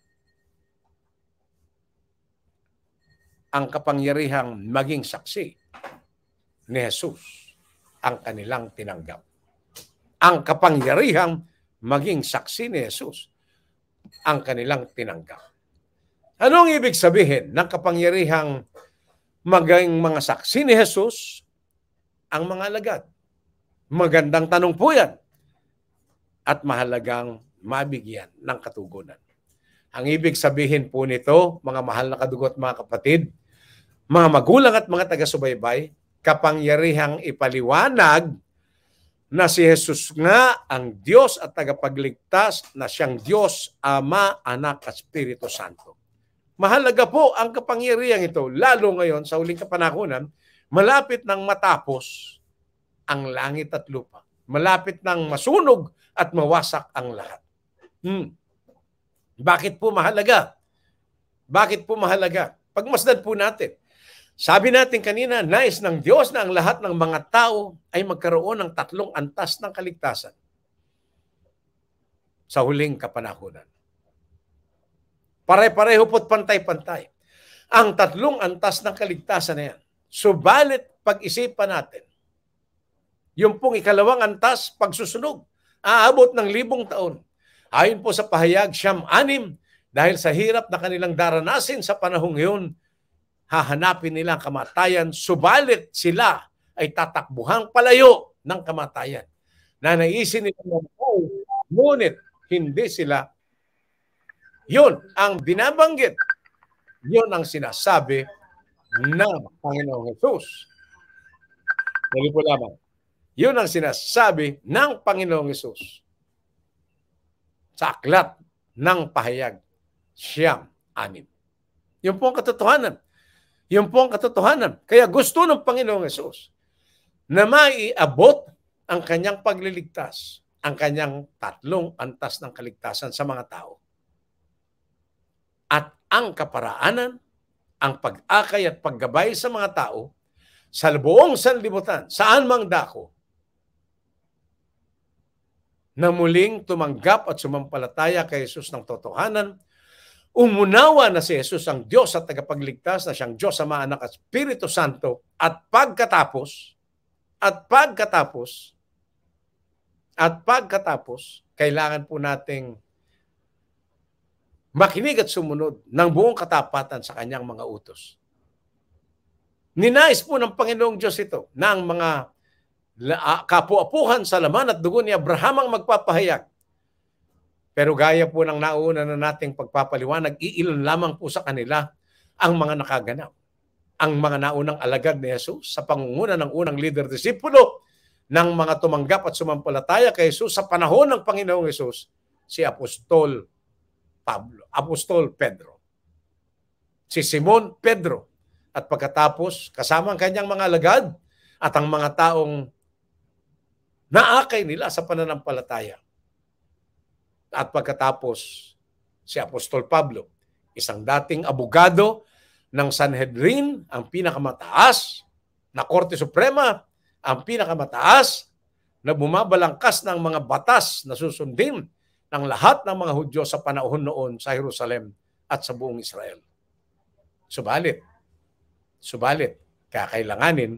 ang kapangyarihang maging saksi ni Jesus ang kanilang tinanggap. Ang kapangyarihang maging saksi ni Jesus ang kanilang tinanggap. Anong ibig sabihin ng kapangyarihang maging mga saksi ni Jesus ang mga alagad? Magandang tanong po yan at mahalagang mabigyan ng katugunan. Ang ibig sabihin po nito, mga mahal na kadugo at mga kapatid, mga magulang at mga taga-subaybay, kapangyarihang ipaliwanag na si Jesus nga ang Diyos at tagapagligtas, na siyang Diyos, Ama, Anak at Espiritu Santo. Mahalaga po ang kapangyarihang ito, lalo ngayon sa huling kapanahunan, malapit nang matapos ang langit at lupa. Malapit nang masunog at mawasak ang lahat. Bakit po mahalaga? Bakit po mahalaga? Pagmasdan po natin. Sabi natin kanina, nais ng Diyos na ang lahat ng mga tao ay magkaroon ng 3 antas ng kaligtasan sa huling kapanahunan. Pare-pareho po't pantay-pantay. Ang 3 antas ng kaligtasan na yan. Subalit pag-isipan natin, yung pong ikalawang antas, pagsusunog, aabot ng 1,000 taon. Ayon po sa pahayag, 6, dahil sa hirap na kanilang daranasin sa panahong yun, hahanapin nila ang kamatayan, subalit sila ay tatakbuhang palayo ng kamatayan. Nanaisin nila mabuhay, ngunit hindi sila. Yun ang binabanggit. Yun ang sinasabi ng Panginoong Hesus. Dali po lamang. Yun ang sinasabi ng Panginoong Hesus sa aklat ng pahayag 9. Yun po ang katotohanan. Yun po ang katotohanan. Kaya gusto ng Panginoong Hesus na maiabot ang kanyang pagliligtas, ang kanyang 3 antas ng kaligtasan sa mga tao. At ang kaparaanan, ang pag-akay at paggabay sa mga tao sa buong sanlibutan, saan mang dako, na muling tumanggap at sumampalataya kay Jesus ng totohanan, umunawa na si Jesus ang Diyos at tagapagligtas, na siyang Diyos, Ama, Anak at Espiritu Santo, at pagkatapos, kailangan po nating makinig at sumunod ng buong katapatan sa kanyang mga utos. Ninais po ng Panginoong Diyos ito na ang mga kapu-apuhan sa laman at dugo ni Abraham ang magpapahayag. Pero gaya po ng nauna na nating pagpapaliwanag, iilan lamang po sa kanila ang mga nakaganap. Ang mga naunang alagad ni Jesus sa pangunguna ng unang leader-disipulo ng mga tumanggap at sumampalataya kay Jesus sa panahon ng Panginoong Jesus, si Apostol Pedro. Si Simon Pedro. At pagkatapos, kasama ang kanyang mga alagad at ang mga taong naakay nila sa pananampalataya. At pagkatapos, si Apostol Pablo, isang dating abogado ng Sanhedrin, ang pinakamataas na Korte Suprema, ang pinakamataas na bumabalangkas ng mga batas na susundin ng lahat ng mga Hudyo sa panahon noon sa Jerusalem at sa buong Israel. Subalit, kakailanganin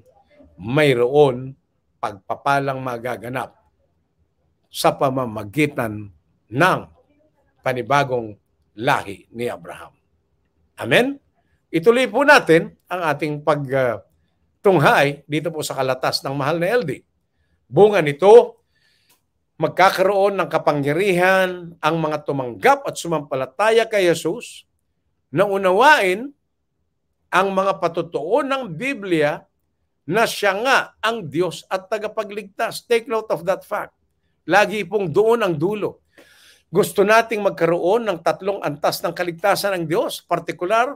mayroon pagpapalang magaganap sa pamamagitan ng panibagong lahi ni Abraham. Amen? Ituloy po natin ang ating pagtunghay dito po sa kalatas ng mahal na LD. Bunga nito, magkakaroon ng kapangyarihan ang mga tumanggap at sumampalataya kay Jesus na unawain ang mga patutuon ng Biblia na siya nga ang Diyos at tagapagligtas. Take note of that fact. Lagi pong doon ang dulo. Gusto nating magkaroon ng 3 antas ng kaligtasan ng Diyos, partikular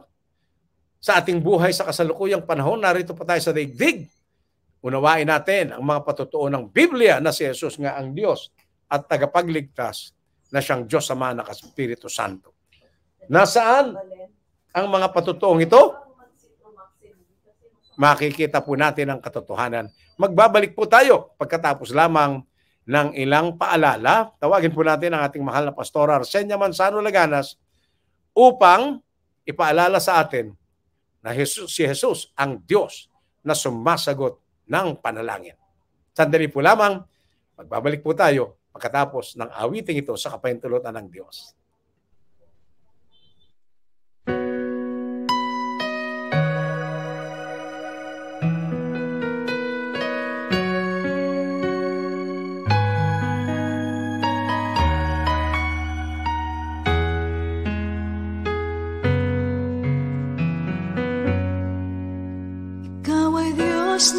sa ating buhay sa kasalukuyang panahon. Narito pa tayo sa daigdig. Unawain natin ang mga patutuo ng Biblia na si Jesus nga ang Diyos at tagapagligtas na siyang Diyos Ama na Espiritu Santo. Nasaan ang mga patutuong ito? Makikita po natin ang katotohanan. Magbabalik po tayo pagkatapos lamang ng ilang paalala. Tawagin po natin ang ating mahal na Pastor Arsenia Manzano Laganas upang ipaalala sa atin na si Jesus ang Diyos na sumasagot ng panalangin. Sandali po lamang, magbabalik po tayo pagkatapos ng awiting ito sa kapahintulutan ng Diyos.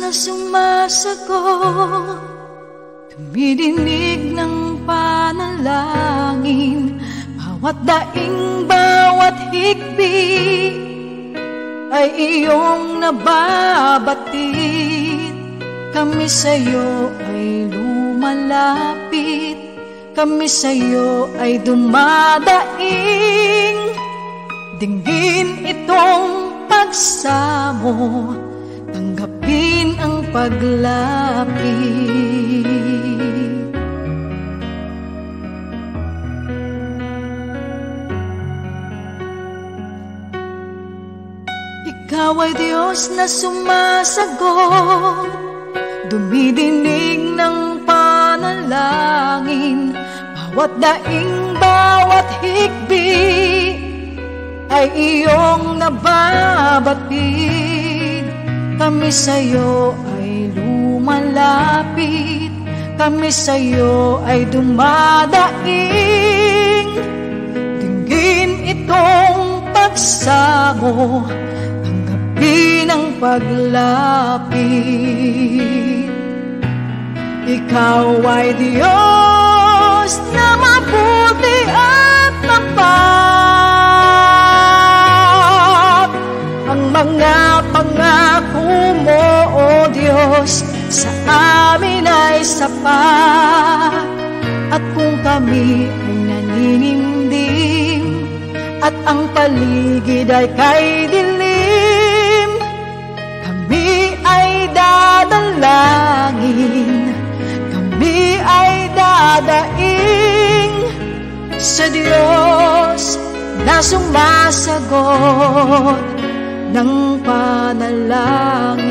Na sumasagot, tumidinig ng panalangin, bawat daing, bawat higpit ay iyong nababatid. Kami sa'yo ay lumalapit, kami sa'yo ay dumadaing. Dinggin itong pagsamo, tanggapin ang paglapit. Ikaw ay Diyos na sumasagot, dumidinig ng panalangin, bawat daing, bawat higpit ay iyong nababatid. Kami sa'yo ay lumalapit, kami sa'yo ay dumadaing. Dinggin itong pagsamo, tanggapin ang paglapit. Ikaw ay Diyos na mabuti at tapat. Ang mga pangako mo, O Diyos, sa amin ay sapat. At kung kami ay naninimdim at ang paligid ay kay dilim, kami ay dadalangin, kami ay dadaing sa Diyos na sumasagot ng panalangin.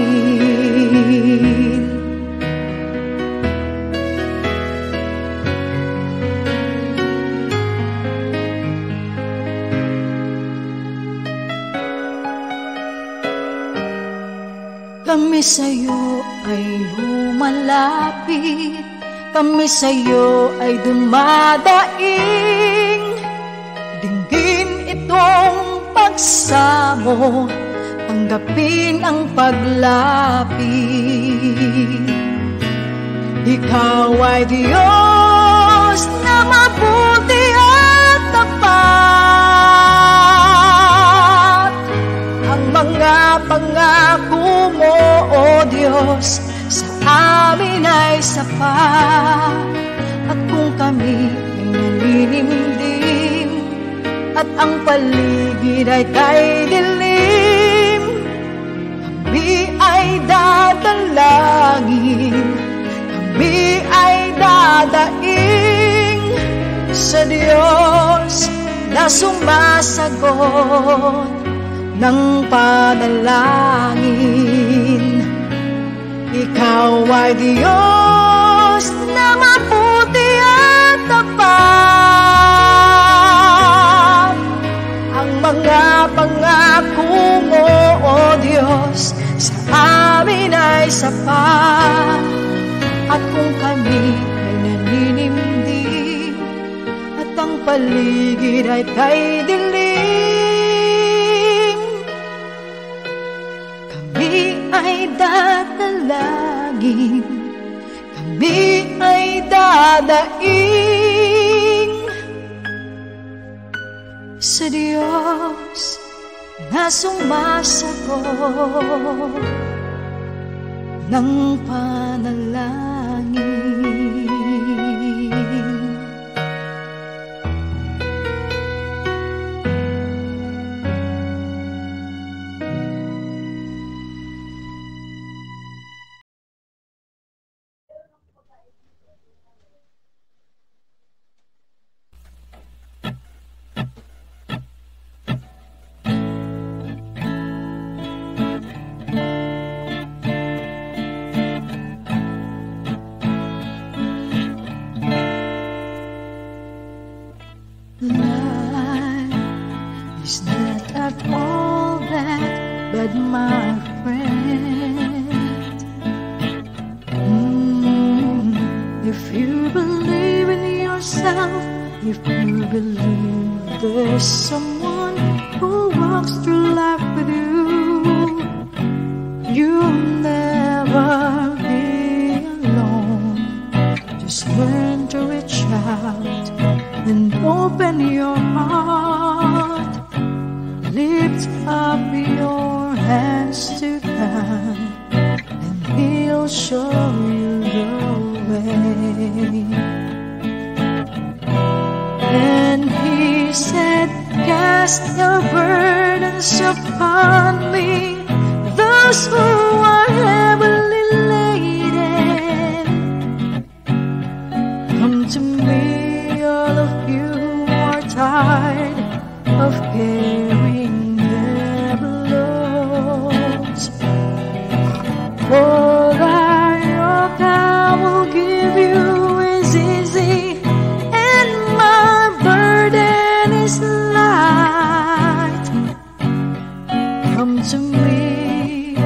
Kami sa'yo ay lumalapit, kami sa'yo ay dumadaing. Dinggin itong pagsamo, tanggapin ang paglapit. Ikaw ay Diyos na mabuti at tapat. Ang mga pangako mo, O Diyos, sa amin ay sapat. At kung kami ay naninimdim at ang paligid ay kay dilim, kami ay dadalangin, kami ay dadaing sa Diyos na sumasagot ng panalangin. Ikaw ay Diyos na mabuti at tapat. Ang mga pangako mo, O Diyos, sa amin ay sapat. At kung kami ay naninimdim at ang paligid ay kay dilim, kami ay dadalangin, panalangin, kami ay dadaing sa Diyos na sumasagot ng panalangin. Is not at all that, but my friend, if you believe in yourself, if you believe there's someone who walks through life with you, you'll never be alone. Just learn to reach out and open your heart. Lift up your hands to God, and He'll show you the way. And He said, cast your burdens upon me, those who are heavily laden. Come to me, all of you who are tired of carrying heavy loads. For thy yoke I will give you is easy, and my burden is light. Come to me,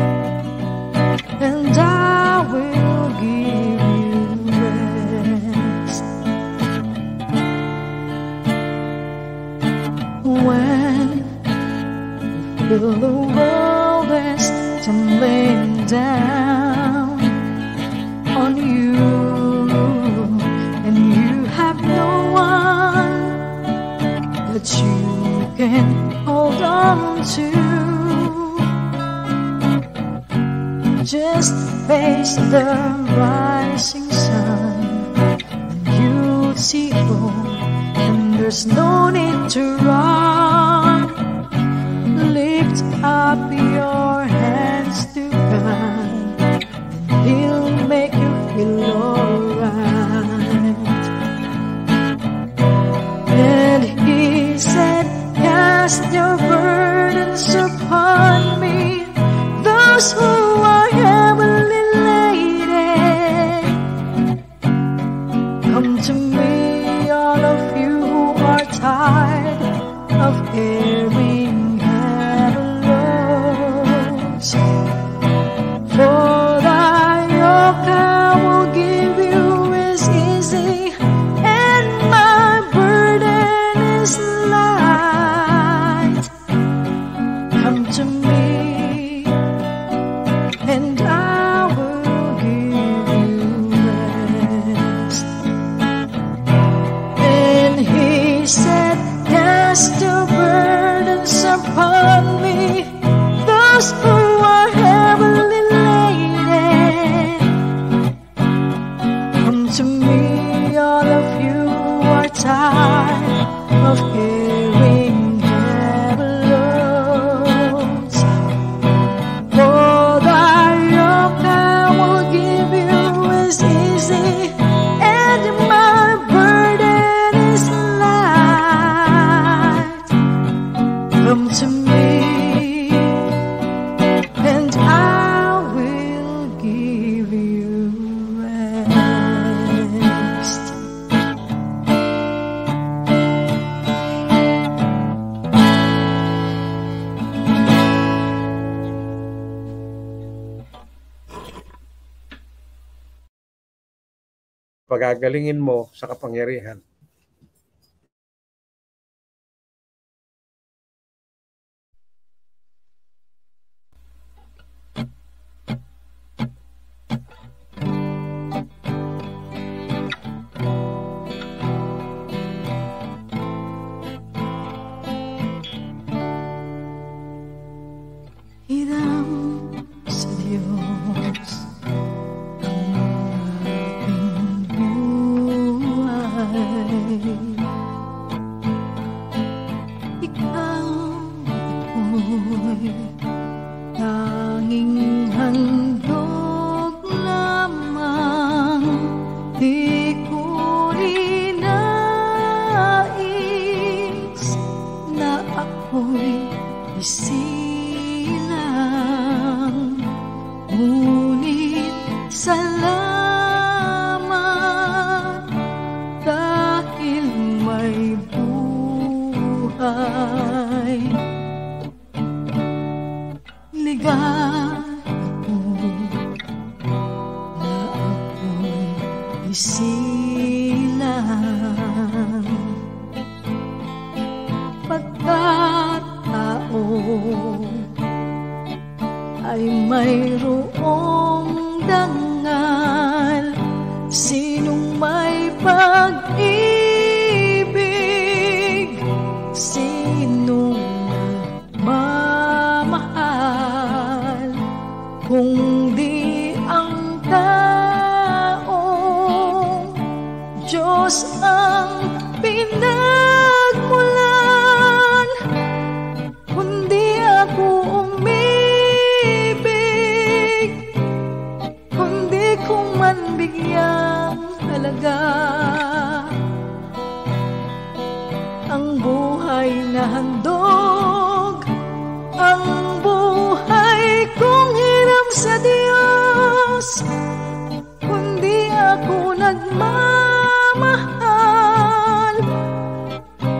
and I will give you rest. When you feel the world is tumbling down on you, and you have no one that you can hold on to, just face the rising sun, and you'll see hope, and there's no need to run. Lift up your hands to God, and He'll make you feel alright. And He said, cast your burdens upon me, those who are heavily laden. Come to me, all of you who are tired of carrying heavy loads. For thy yoke I will give you is easy, and my burden is light. Come to me, and I will give you rest. And He said, cast your burdens upon me, those who are heavily laden. Come to me, all of you who are tired of carrying heavy loads. For thy yoke I will give you is easy, and my burden is light. Come to me, and I will give you rest. Pagagalingin mo sa kapangyarihan. may buhay. Ligaw ako na ako'y isilang pagkatao ay mayroong dangal. Sinong may pag-ibig, sinong nagmamahal, kung di ang taong Diyos ang pinagmulan, kundi ako umibig, kundi kung man bigyang halaga ang buhay na handog, ang buhay kong hiram sa Diyos, kundi ako nagmamahal.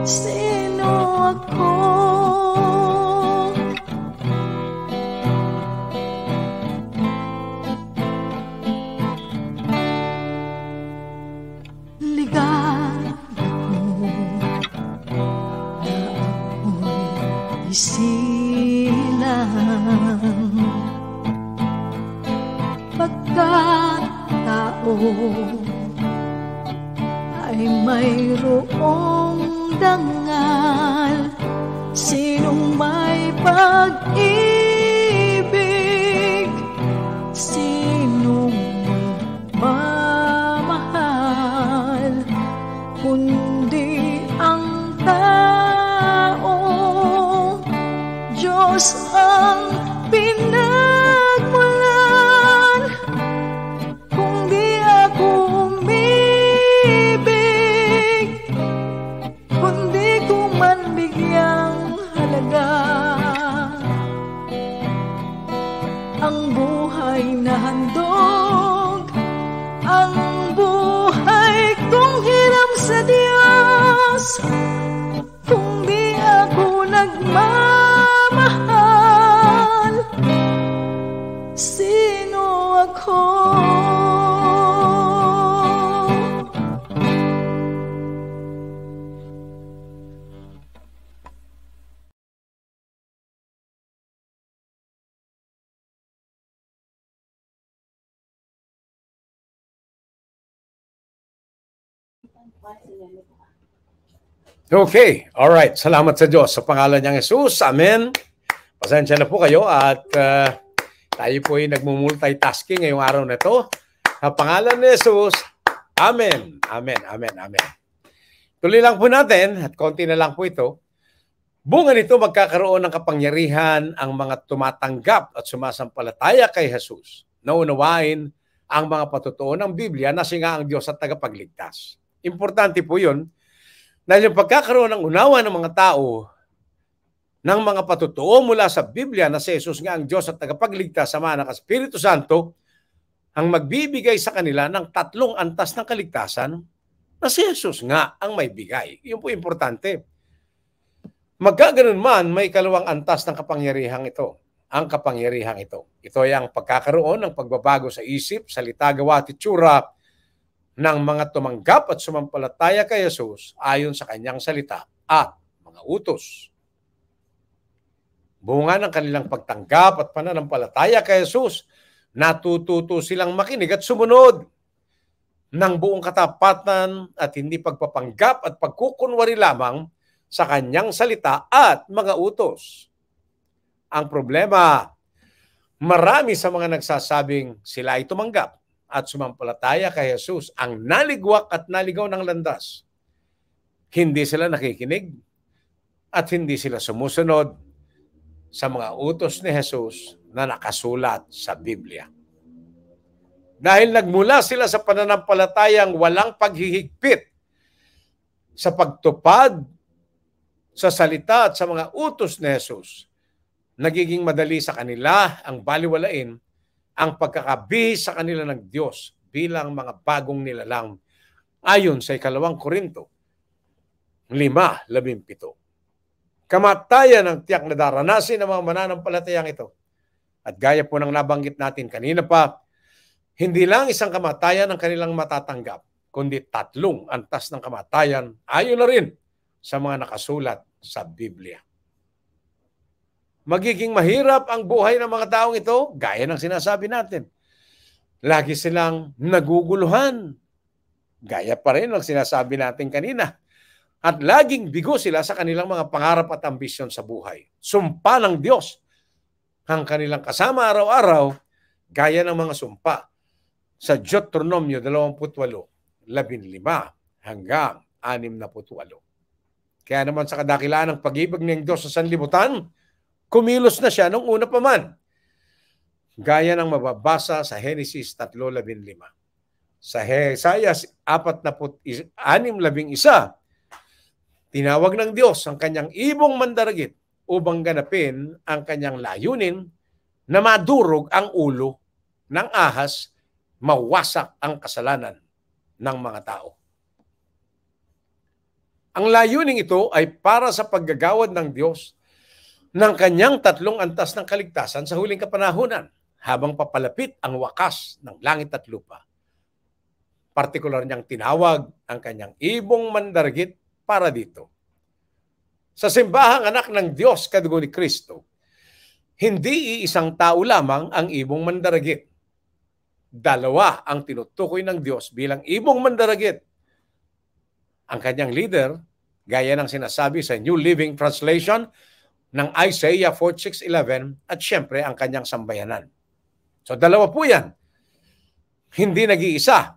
Sino ako? Ligaw ako na ako'y isilang pagkatao ay mayroong dangal. Sinong may pag-ibig, sinong magmamahal, kundi ang taong Diyos ang pinagmulan, kung di ako umibig, kundi kung man bigyang halaga ang buhay na handog, ang buhay kong hiram sa Diyos, kung di ako nagmamahal. Sino ako? Okay, all right. Salamat sa Diyos sa pangalan niyang Jesus. Amen. Pasensya na po kayo at tayo po ay nagmumultitasking ngayong araw na ito. Sa pangalan ni Jesus. Amen. Amen. Amen. Amen. Tuloy lang po natin at konti na lang po ito. Bunga nito magkakaroon ng kapangyarihan ang mga tumatanggap at sumasampalataya kay Jesus na unawain ang mga patutuo ng Biblia na siya nga ang Diyos at tagapagligtas. Importante po yun. Dahil yung pagkakaroon ng unawa ng mga tao ng mga patutuo mula sa Biblia na si Jesus nga ang Diyos at tagapagligtas sa mga ng Espiritu Santo ang magbibigay sa kanila ng 3 antas ng kaligtasan na si Jesus nga ang may bigay. Yun po importante. Magkaganon man, may 2 antas ng kapangyarihang ito. Ang kapangyarihang ito. Ito ay ang pagkakaroon ng pagbabago sa isip, salita, gawa at itsura ng mga tumanggap at sumampalataya kay Jesus ayon sa kanyang salita at mga utos. Bunga ng kanilang pagtanggap at pananampalataya kay Jesus, natututo silang makinig at sumunod ng buong katapatan at hindi pagpapanggap at pagkukunwari lamang sa kanyang salita at mga utos. Ang problema, marami sa mga nagsasabing sila ay tumanggap at sumampalataya kay Jesus ang naligwak at naligaw ng landas. Hindi sila nakikinig at hindi sila sumusunod sa mga utos ni Jesus na nakasulat sa Biblia. Dahil nagmula sila sa pananampalatayang walang paghihigpit sa pagtupad sa salita at sa mga utos ni Jesus, nagiging madali sa kanila ang baliwalain ang pagkakabihis sa kanila ng Diyos bilang mga bagong nilalang ayon sa 2 Korinto 5:17. Kamatayan ang tiyak na daranasin ng mga mananampalatayang ito. At gaya po ng nabanggit natin kanina pa, hindi lang isang kamatayan ang kanilang matatanggap, kundi 3 antas ng kamatayan ayon na rin sa mga nakasulat sa Biblia. Magiging mahirap ang buhay ng mga taong ito, gaya ng sinasabi natin. Lagi silang naguguluhan, gaya pa rin ng sinasabi natin kanina. At laging bigo sila sa kanilang mga pangarap at ambisyon sa buhay. Sumpa ng Diyos ang kanilang kasama araw-araw, gaya ng mga sumpa sa Deuteronomio 28:15-68. Kaya naman sa kadakilaan ng pag-ibig ng Diyos sa sanlibutan, kumilos na siya nung una pa man. Gaya ng mababasa sa Genesis 3:15. Sa Isaiah 46:11, tinawag ng Diyos ang kanyang ibong mandaragit upang ganapin ang kanyang layunin na madurog ang ulo ng ahas, mawasak ang kasalanan ng mga tao. Ang layunin ito ay para sa paggagawad ng Diyos ng kanyang 3 antas ng kaligtasan sa huling kapanahunan habang papalapit ang wakas ng langit at lupa. Partikular niyang tinawag ang kanyang ibong mandaragit para dito. Sa simbahang anak ng Diyos kadugo ni Kristo, hindi iisang tao lamang ang ibong mandaragit. 2 ang tinutukoy ng Diyos bilang ibong mandaragit. Ang kanyang leader, gaya ng sinasabi sa New Living Translation ng Isaiah 46:11, at siyempre ang kanyang sambayanan. So 2 po yan. Hindi nag-iisa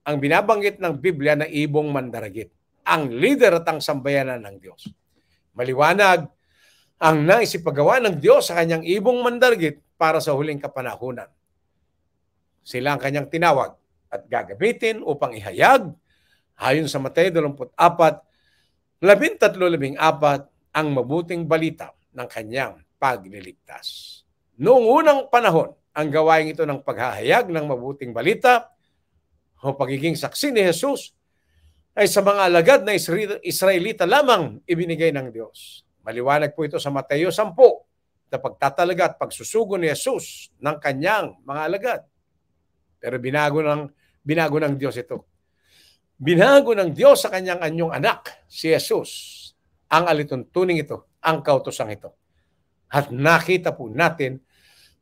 ang binabanggit ng Biblia na ibong mandaragit. Ang leader at ang sambayanan ng Diyos. Maliwanag ang naisipagawa ng Diyos sa kanyang ibong mandaragit para sa huling kapanahunan. Sila ang kanyang tinawag at gagamitin upang ihayag, ayon sa Mateo 24:13-14, ang mabuting balita ng kanyang pagliligtas. Noong unang panahon, ang gawain ito ng paghahayag ng mabuting balita o pagiging saksi ni Jesus ay sa mga alagad na Israelita lamang ibinigay ng Diyos. Maliwanag po ito sa Mateo 10, na pagtatalaga at pagsusugo ni Jesus ng kanyang mga alagad. Pero binago ng Diyos ito. Binago ng Diyos sa kanyang anyong anak, si Jesus, ang alituntuning ito, ang kautosang ito. At nakita po natin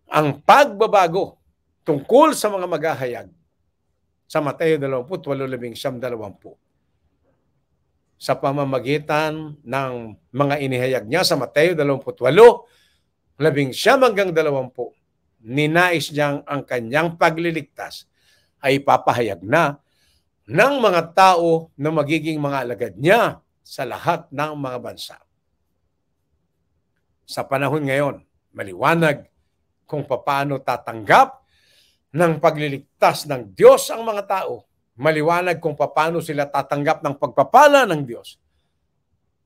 ang pagbabago tungkol sa mga maghahayag sa Mateo 28:20. Sa pamamagitan ng mga inihayag niya sa Mateo 28:19-20, ninais niyang ang kanyang pagliligtas ay papahayag na ng mga tao na magiging mga alagad niya sa lahat ng mga bansa. Sa panahon ngayon, maliwanag kung paano tatanggap ng pagliligtas ng Diyos ang mga tao. Maliwanag kung paano sila tatanggap ng pagpapala ng Diyos.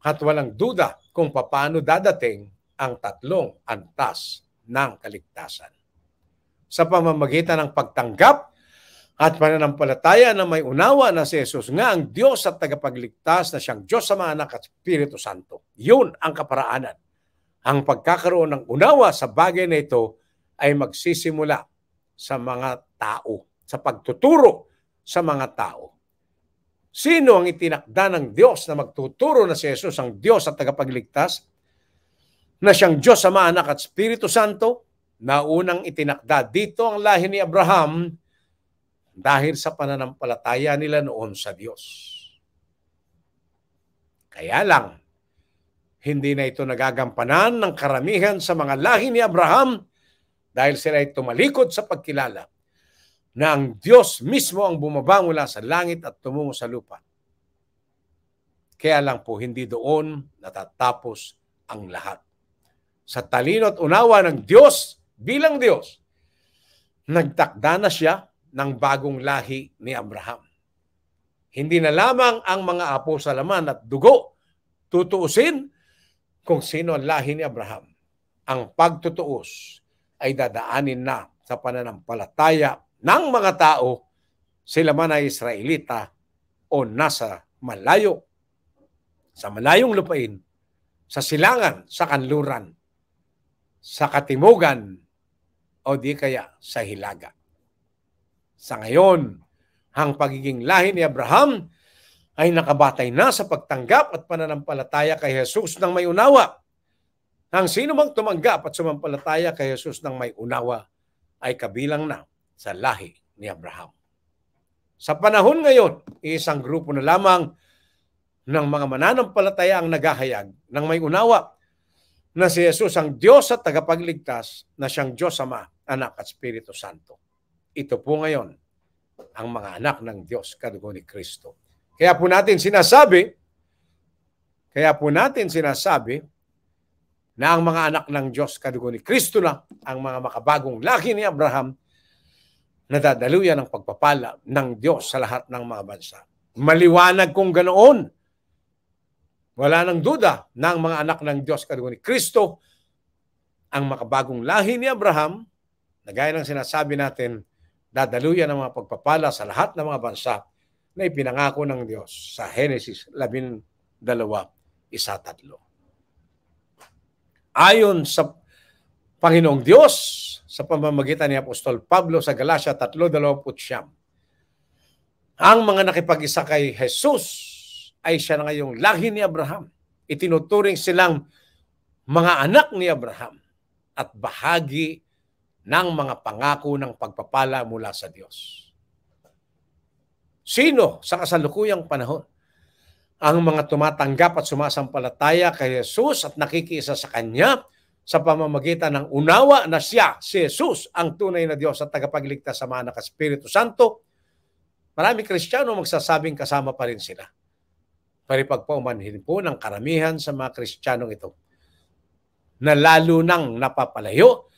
At walang duda kung paano dadating ang 3 antas ng kaligtasan. Sa pamamagitan ng pagtanggap at pananampalataya na may unawa na si Jesus nga ang Diyos at tagapagligtas, na siyang Diyos sa mga anak at Espiritu Santo. Yun ang kaparaanan. Ang pagkakaroon ng unawa sa bagay na ito ay magsisimula sa mga tao, sa pagtuturo sa mga tao. Sino ang itinakda ng Diyos na magtuturo na si Jesus ang Diyos at tagapagligtas, na siyang Diyos sa mga anak at Espiritu Santo? Na unang itinakda dito ang lahi ni Abraham dahil sa pananampalataya nila noon sa Diyos. Kaya lang, hindi na ito nagagampanan ng karamihan sa mga lahi ni Abraham dahil sila ay tumalikod sa pagkilala na ang Diyos mismo ang bumaba mula sa langit at tumungo sa lupa. Kaya lang po, hindi doon natatapos ang lahat. Sa talino at unawa ng Diyos bilang Diyos, nagtakda na siya ng bagong lahi ni Abraham. Hindi na lamang ang mga apo sa laman at dugo tutuusin kung sino ang lahi ni Abraham. Ang pagtutuos ay dadaanin na sa pananampalataya ng mga tao, sila man ay Israelita o nasa malayo. sa malayong lupain, sa silangan, sa kanluran, sa katimugan, o di kaya sa hilaga. Sa ngayon, ang pagiging lahi ni Abraham ay nakabatay na sa pagtanggap at pananampalataya kay Jesus ng may unawa. Ang sino mang tumanggap at sumampalataya kay Jesus ng may unawa ay kabilang na sa lahi ni Abraham. Sa panahon ngayon, isang grupo na lamang ng mga mananampalataya ang naghahayag ng may unawa na si Jesus ang Diyos at tagapagligtas, na siyang Diyos Ama, Anak at Espiritu Santo. Ito po ngayon ang mga anak ng Diyos, kadugo ni Kristo. Kaya po natin sinasabi na ang mga anak ng Diyos, kadugo ni Kristo na ang mga makabagong lahi ni Abraham, na dadaluyan ng pagpapala ng Diyos sa lahat ng mga bansa. Maliwanag kung ganoon. Wala nang duda na ang mga anak ng Diyos, kadugo ni Kristo, ang makabagong lahi ni Abraham, na gaya ng sinasabi natin, dadaluyan ng mga pagpapala sa lahat ng mga bansa na ipinangako ng Diyos sa Genesis 12:1-3. Ayon sa Panginoong Diyos, sa pamamagitan ni Apostol Pablo sa Galatia 3:29, ang mga nakipag-isa kay Jesus ay siya na ngayong lahi ni Abraham. Itinuturing silang mga anak ni Abraham at bahagi ng mga pangako ng pagpapala mula sa Diyos. Sino sa kasalukuyang panahon ang mga tumatanggap at sumasampalataya kay Jesus at nakikiisa sa Kanya sa pamamagitan ng unawa na siya, si Jesus, ang tunay na Diyos at tagapagligtas sa Anak at Espiritu Santo? Marami Kristiyano magsasabing kasama pa rin sila. Pero pagpaumanhin po ng karamihan sa mga Kristiyanong ito na lalo nang napapalayo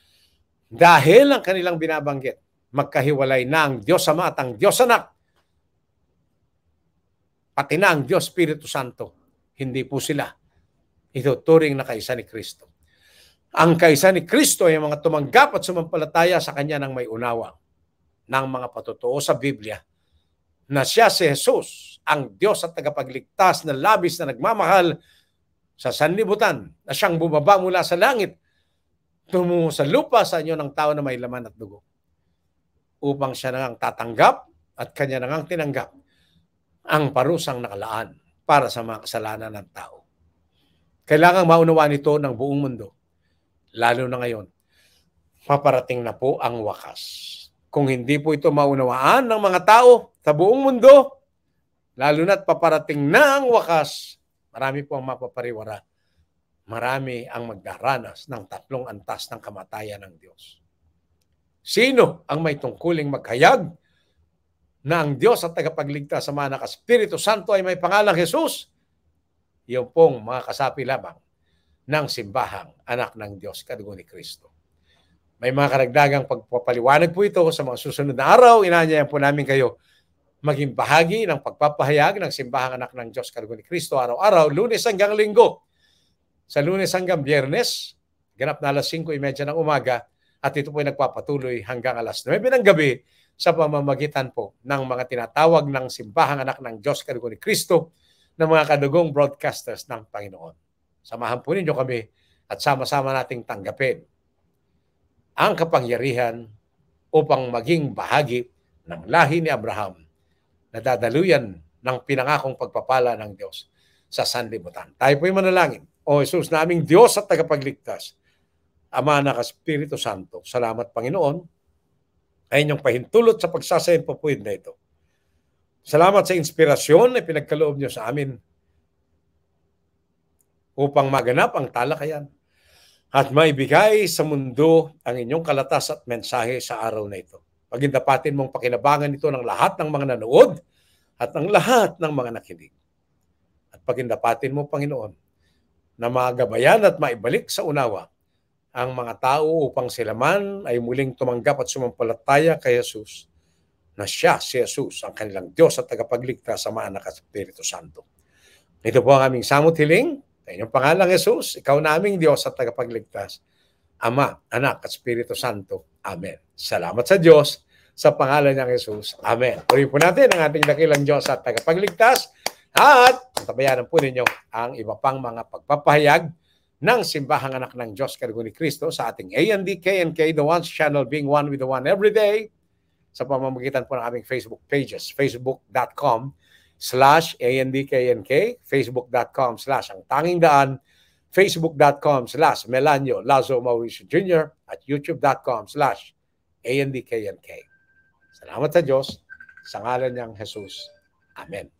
dahil ang kanilang binabanggit, magkahiwalay na ang Diyos Ama at ang Diyos Anak, pati na ang Diyos Espiritu Santo. Hindi po sila ituturing na kaisa ni Kristo. Ang kaisa ni Kristo ay mga tumanggap at sumampalataya sa Kanya ng may unawa ng mga patotoo sa Biblia na siya si Jesus, ang Diyos at tagapagligtas na labis na nagmamahal sa sanlibutan, na siyang bumaba mula sa langit, tumungo sa lupa sa inyo ng tao na may laman at dugo, upang siya nang tatanggap at Kanya nang tinanggap ang parusang nakalaan para sa mga kasalanan ng tao. Kailangang maunawaan ito ng buong mundo, lalo na ngayon. Paparating na po ang wakas. Kung hindi po ito maunawaan ng mga tao sa buong mundo, lalo na't paparating na ang wakas, marami po ang mapapariwara. Marami ang magdaranas ng 3 antas ng kamatayan ng Diyos. Sino ang may tungkuling maghayag na ang Diyos at tagapagligtas sa Anak at Espiritu Santo ay may pangalang Jesus? Yung pong mga kasapi lamang ng simbahang anak ng Diyos, kadugo ni Kristo. May mga karagdagang pagpapaliwanag po ito sa mga susunod na araw. Inaanyayahan po namin kayo maging bahagi ng pagpapahayag ng simbahang anak ng Diyos, kadugo ni Kristo, araw-araw, Lunes hanggang Linggo. Sa Lunes hanggang Biyernes, ganap na alas 5:30 ng umaga, at ito po ay nagpapatuloy hanggang alas 9 ng gabi sa pamamagitan po ng mga tinatawag ng simbahang anak ng Diyos, kadugo ni Kristo, ng mga kadugong broadcasters ng Panginoon. Samahan po ninyo kami at sama-sama nating tanggapin ang kapangyarihan upang maging bahagi ng lahi ni Abraham na dadaluyan ng pinangakong pagpapala ng Diyos sa sanlibutan. Tayo po'y manalangin. O Jesus, naming Diyos at tagapagligtas, Ama, Anak, Espiritu Santo, salamat Panginoon ay inyong pahintulot sa pagsasayang papuwid na ito. Salamat sa inspirasyon na pinagkaloob niyo sa amin upang maganap ang talakayan at maibigay sa mundo ang inyong kalatas at mensahe sa araw na ito. Pagindapatin mong pakinabangan ito ng lahat ng mga nanood at ng lahat ng mga nakinig. At pagindapatin mo, Panginoon, na magabayan at maibalik sa unawa ang mga tao upang sila man ay muling tumanggap at sumampalataya kay Jesus, na siya, si Jesus, ang kanilang Diyos at tagapagligtas sa Anak at Espiritu Santo. Ito po ang aming samot hiling. Sa inyong pangalang Jesus, ikaw na aming Diyos at tagapagligtas, Ama, Anak at Espiritu Santo. Amen. Salamat sa Diyos sa pangalan ng Jesus. Amen. Tuloy po natin ang ating dakilang Diyos at tagapagligtas At tabayanan po ninyo ang iba pang mga pagpapahayag ng Simbahang Anak ng Diyos Karugong ni Cristo sa ating AND KNK, The One's Channel, being one with the One every day, sa pamamagitan po ng aming Facebook pages, facebook.com/ANDKNK, facebook.com/Ang Tanging Daan, facebook.com/Melanio Lazo Mauricio Jr. at youtube.com/ANDKNK. Salamat sa Diyos, sa ngalan niyang Jesus. Amen.